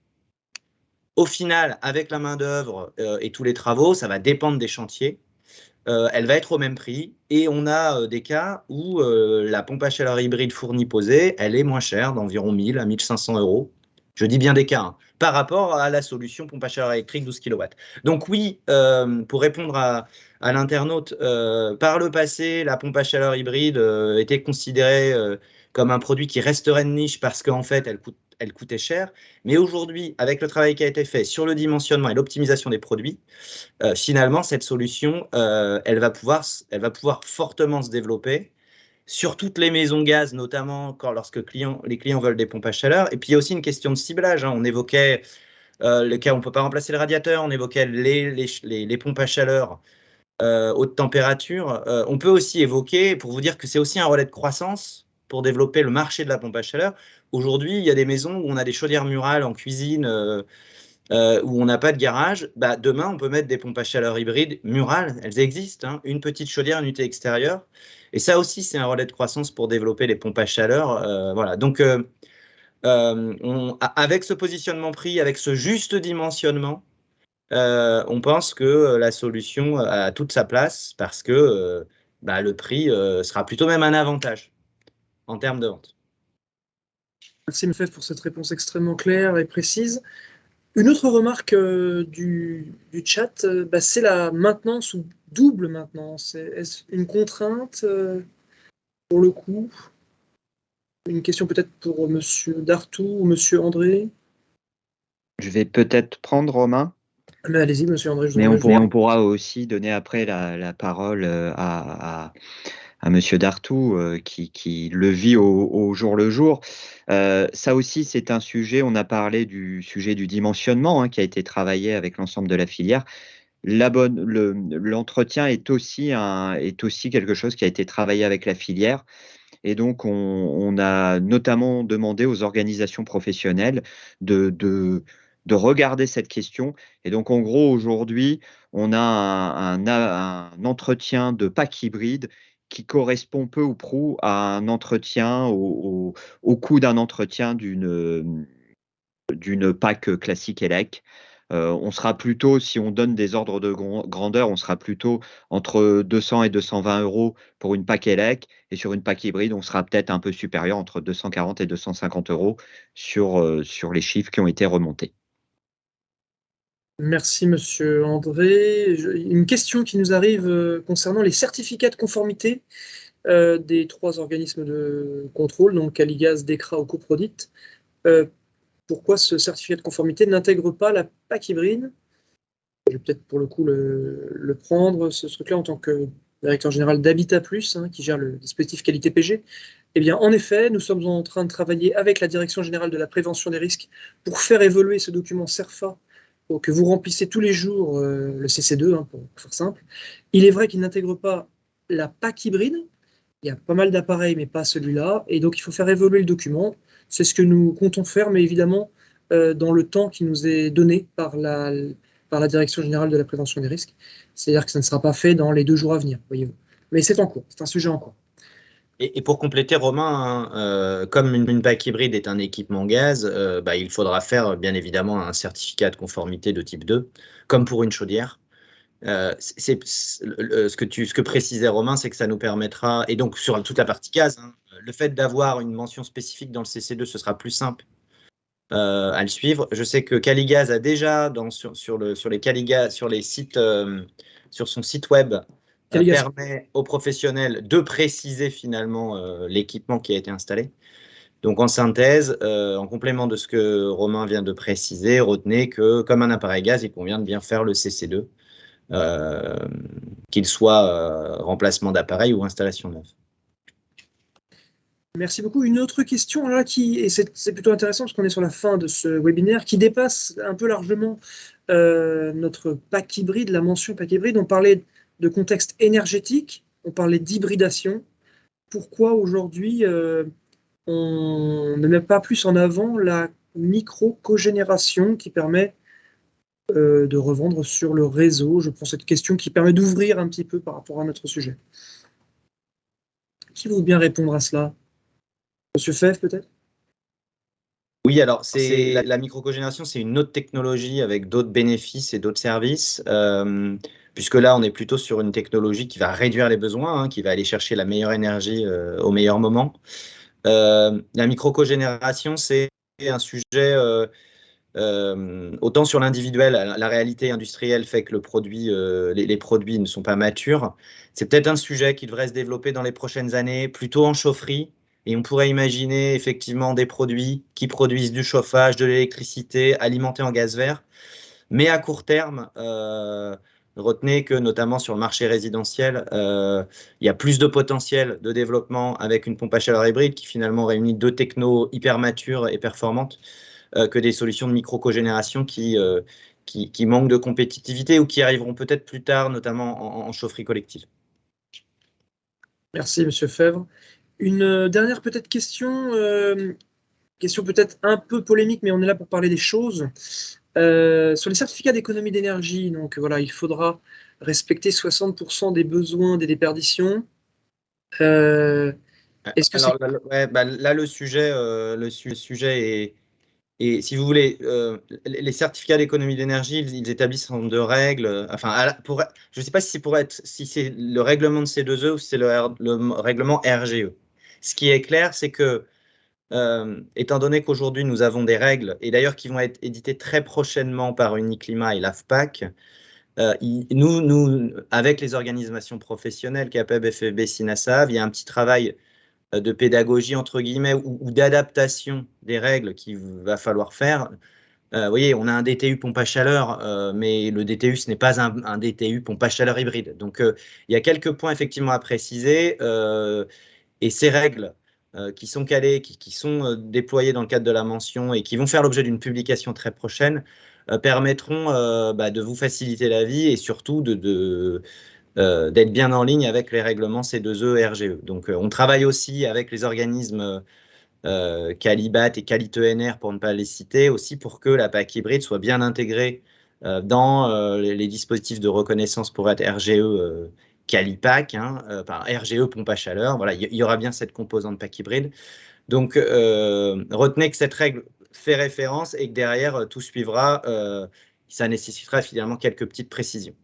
Au final, avec la main-d'œuvre et tous les travaux, ça va dépendre des chantiers. Elle va être au même prix et on a des cas où la pompe à chaleur hybride fournie posée, elle est moins chère, d'environ 1000 à 1500 euros. Je dis bien des cas, par rapport à la solution pompe à chaleur électrique 12 kW. Donc oui, pour répondre à l'internaute, par le passé, la pompe à chaleur hybride était considérée comme un produit qui resterait de niche parce qu'en fait, elle coûtait cher. Mais aujourd'hui, avec le travail qui a été fait sur le dimensionnement et l'optimisation des produits, finalement, cette solution, elle va pouvoir fortement se développer sur toutes les maisons gaz, notamment lorsque les clients veulent des pompes à chaleur. Et puis, il y a aussi une question de ciblage. On évoquait le cas où on ne peut pas remplacer le radiateur, on évoquait les pompes à chaleur haute température. On peut aussi évoquer, pour vous dire que c'est aussi un relais de croissance pour développer le marché de la pompe à chaleur. Aujourd'hui, il y a des maisons où on a des chaudières murales en cuisine où on n'a pas de garage, bah, demain, on peut mettre des pompes à chaleur hybrides murales, elles existent, hein, une petite chaudière, une unité extérieure. Et ça aussi, c'est un relais de croissance pour développer les pompes à chaleur. Voilà. Donc, avec ce positionnement prix, avec ce juste dimensionnement, on pense que la solution a toute sa place parce que bah, le prix sera plutôt même un avantage en termes de vente. Merci Mefef pour cette réponse extrêmement claire et précise. Une autre remarque du chat, bah, c'est la maintenance ou double maintenance. Est-ce une contrainte pour le coup? Une question peut-être pour Monsieur Dartout ou Monsieur André? Je vais peut-être prendre Romain, Mais allez-y, Monsieur André, je vous mais en prie. on pourra aussi donner après la parole à Monsieur Dartout qui le vit au jour le jour. Ça aussi, c'est un sujet, on a parlé du sujet du dimensionnement qui a été travaillé avec l'ensemble de la filière. L'entretien est aussi quelque chose qui a été travaillé avec la filière. Et donc, on a notamment demandé aux organisations professionnelles de regarder cette question. Et donc, en gros, aujourd'hui, on a un entretien de pack hybride qui correspond peu ou prou à un entretien, au coût d'un entretien d'une pack classique ELEC. On sera plutôt, si on donne des ordres de grandeur, on sera plutôt entre 200 et 220 euros pour une pack ELEC, et sur une pack hybride, on sera peut-être un peu supérieur, entre 240 et 250 euros sur les chiffres qui ont été remontés. Merci Monsieur André. Une question qui nous arrive concernant les certificats de conformité des 3 organismes de contrôle, donc Caligaz, DECRA ou Coprodit. Pourquoi ce certificat de conformité n'intègre pas la PAC hybride? Je vais peut-être pour le coup le prendre, ce truc-là, en tant que directeur général d'Habitat Plus, qui gère le dispositif qualité PG. Eh bien, en effet, nous sommes en train de travailler avec la Direction générale de la prévention des risques pour faire évoluer ce document CERFA que vous remplissez tous les jours, le CC2, pour faire simple. Il est vrai qu'il n'intègre pas la PAC hybride. Il y a pas mal d'appareils, mais pas celui-là. Et donc, il faut faire évoluer le document. C'est ce que nous comptons faire, mais évidemment, dans le temps qui nous est donné par la Direction générale de la prévention des risques. C'est-à-dire que ça ne sera pas fait dans les 2 jours à venir, voyez-vous. Mais c'est en cours, c'est un sujet en cours. Et pour compléter, Romain, comme une PAC hybride est un équipement gaz, bah, il faudra faire bien évidemment un certificat de conformité de type 2, comme pour une chaudière. Ce que précisait Romain, c'est que ça nous permettra, et donc sur toute la partie gaz, le fait d'avoir une mention spécifique dans le CC2, ce sera plus simple à le suivre. Je sais que Caligaz a déjà sur les sites, sur son site web, permet aux professionnels de préciser finalement l'équipement qui a été installé. Donc en synthèse, en complément de ce que Romain vient de préciser, retenez que comme un appareil gaz, il convient de bien faire le CC2. Qu'il soit remplacement d'appareil ou installation neuve. Merci beaucoup. Une autre question, là, et c'est plutôt intéressant parce qu'on est sur la fin de ce webinaire, qui dépasse un peu largement notre pack hybride, la mention pack hybride. On parlait de contexte énergétique, on parlait d'hybridation. Pourquoi aujourd'hui on ne met pas plus en avant la micro-cogénération qui permet de revendre sur le réseau? Je prends cette question qui permet d'ouvrir un petit peu par rapport à notre sujet. Qui veut bien répondre à cela? Monsieur Feff, peut-être? Oui, alors la microcogénération, c'est une autre technologie avec d'autres bénéfices et d'autres services, puisque là, on est plutôt sur une technologie qui va réduire les besoins, qui va aller chercher la meilleure énergie au meilleur moment. La microcogénération, c'est un sujet autant sur l'individuel, la réalité industrielle fait que les produits ne sont pas matures. C'est peut-être un sujet qui devrait se développer dans les prochaines années, plutôt en chaufferie. Et on pourrait imaginer effectivement des produits qui produisent du chauffage, de l'électricité, alimentés en gaz vert. Mais à court terme, retenez que notamment sur le marché résidentiel, il y a plus de potentiel de développement avec une pompe à chaleur hybride qui finalement réunit 2 technos hyper matures et performantes que des solutions de micro-cogénération qui manquent de compétitivité ou qui arriveront peut-être plus tard, notamment en chaufferie collective. Merci, Monsieur Fèvre. Une dernière peut-être question, question peut-être un peu polémique, mais on est là pour parler des choses. Sur les certificats d'économie d'énergie, donc voilà, il faudra respecter 60% des besoins des déperditions. Est-ce que c'est... Alors là, ouais, bah, là, le sujet est, et si vous voulez, les certificats d'économie d'énergie, ils établissent un nombre de règles. Enfin, je ne sais pas si c'est le règlement de C2E ou si c'est le règlement RGE. Ce qui est clair, c'est que, étant donné qu'aujourd'hui nous avons des règles, et d'ailleurs qui vont être éditées très prochainement par Uniclimat et l'AFPAC, nous, avec les organisations professionnelles, CAPEB, FEB, SINASAV, il y a un petit travail de pédagogie, entre guillemets, ou d'adaptation des règles qu'il va falloir faire. Vous voyez, on a un DTU pompe à chaleur, mais le DTU, ce n'est pas un DTU pompe à chaleur hybride. Donc, il y a quelques points effectivement à préciser. Et ces règles qui sont calées, qui sont déployées dans le cadre de la mention et qui vont faire l'objet d'une publication très prochaine, permettront de vous faciliter la vie et surtout d'être bien en ligne avec les règlements C2E et RGE. Donc, on travaille aussi avec les organismes Calibat et Qualite-ENR, pour ne pas les citer, aussi pour que la PAC hybride soit bien intégrée dans les dispositifs de reconnaissance pour être RGE Calipac, RGE pompe à chaleur. Voilà, il y aura bien cette composante PAC hybride. Donc, retenez que cette règle fait référence et que derrière, tout suivra. Ça nécessitera finalement quelques petites précisions.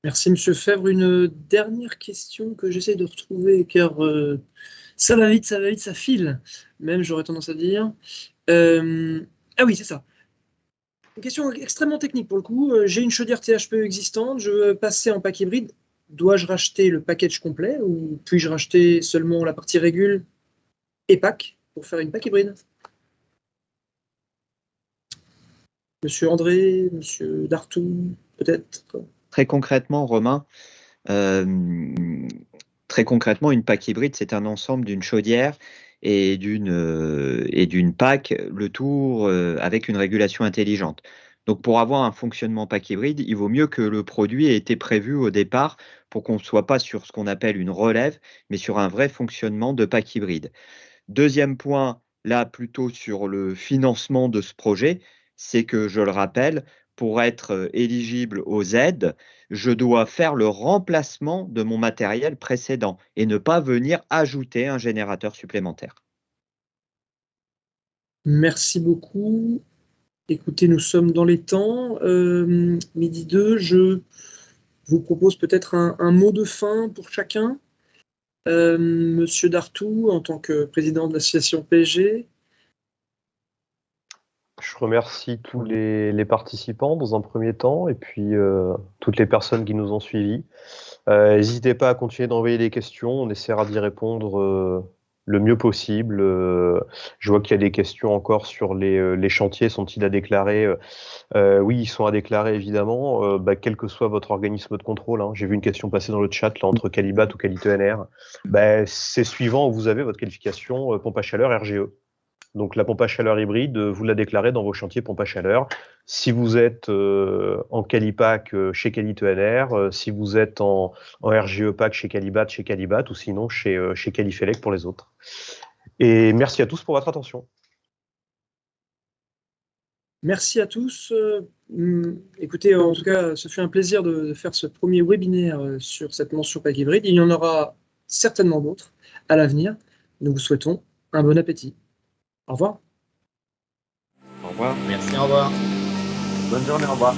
Merci, Monsieur Fèvre. Une dernière question que j'essaie de retrouver, car ça va vite, ça file, même j'aurais tendance à dire. Ah oui, c'est ça. Une question extrêmement technique pour le coup. J'ai une chaudière THPE existante, je veux passer en pack hybride. Dois-je racheter le package complet ou puis-je racheter seulement la partie régule et pack pour faire une pack hybride? Monsieur André, Monsieur Dartout, peut-être? Très concrètement, Romain, une PAC hybride, c'est un ensemble d'une chaudière et d'une PAC, le tout avec une régulation intelligente. Donc, pour avoir un fonctionnement PAC hybride, il vaut mieux que le produit ait été prévu au départ pour qu'on ne soit pas sur ce qu'on appelle une relève, mais sur un vrai fonctionnement de PAC hybride. Deuxième point, là, plutôt sur le financement de ce projet, c'est que, je le rappelle, pour être éligible aux aides, je dois faire le remplacement de mon matériel précédent et ne pas venir ajouter un générateur supplémentaire. Merci beaucoup. Écoutez, nous sommes dans les temps. Midi 2, je vous propose peut-être un mot de fin pour chacun. Monsieur Dartout, en tant que président de l'association PSG. Je remercie tous les participants dans un premier temps et puis toutes les personnes qui nous ont suivis. N'hésitez pas à continuer d'envoyer des questions, on essaiera d'y répondre le mieux possible. Je vois qu'il y a des questions encore sur les chantiers, sont-ils à déclarer? Oui, ils sont à déclarer évidemment, quel que soit votre organisme de contrôle. Hein. J'ai vu une question passer dans le chat là, entre Calibat ou Qualite-ENR. C'est suivant où vous avez votre qualification pompe à chaleur RGE. Donc la pompe à chaleur hybride, vous la déclarez dans vos chantiers pompe à chaleur. Si vous êtes en Calipac chez Qualite-ENR, si vous êtes en RGE Pack chez Calibat, ou sinon chez Qualifelec pour les autres. Et merci à tous pour votre attention. Merci à tous. Écoutez, en tout cas, ce fut un plaisir de faire ce premier webinaire sur cette mention PAC hybride. Il y en aura certainement d'autres à l'avenir. Nous vous souhaitons un bon appétit. Au revoir. Au revoir. Merci, au revoir. Bonne journée, au revoir.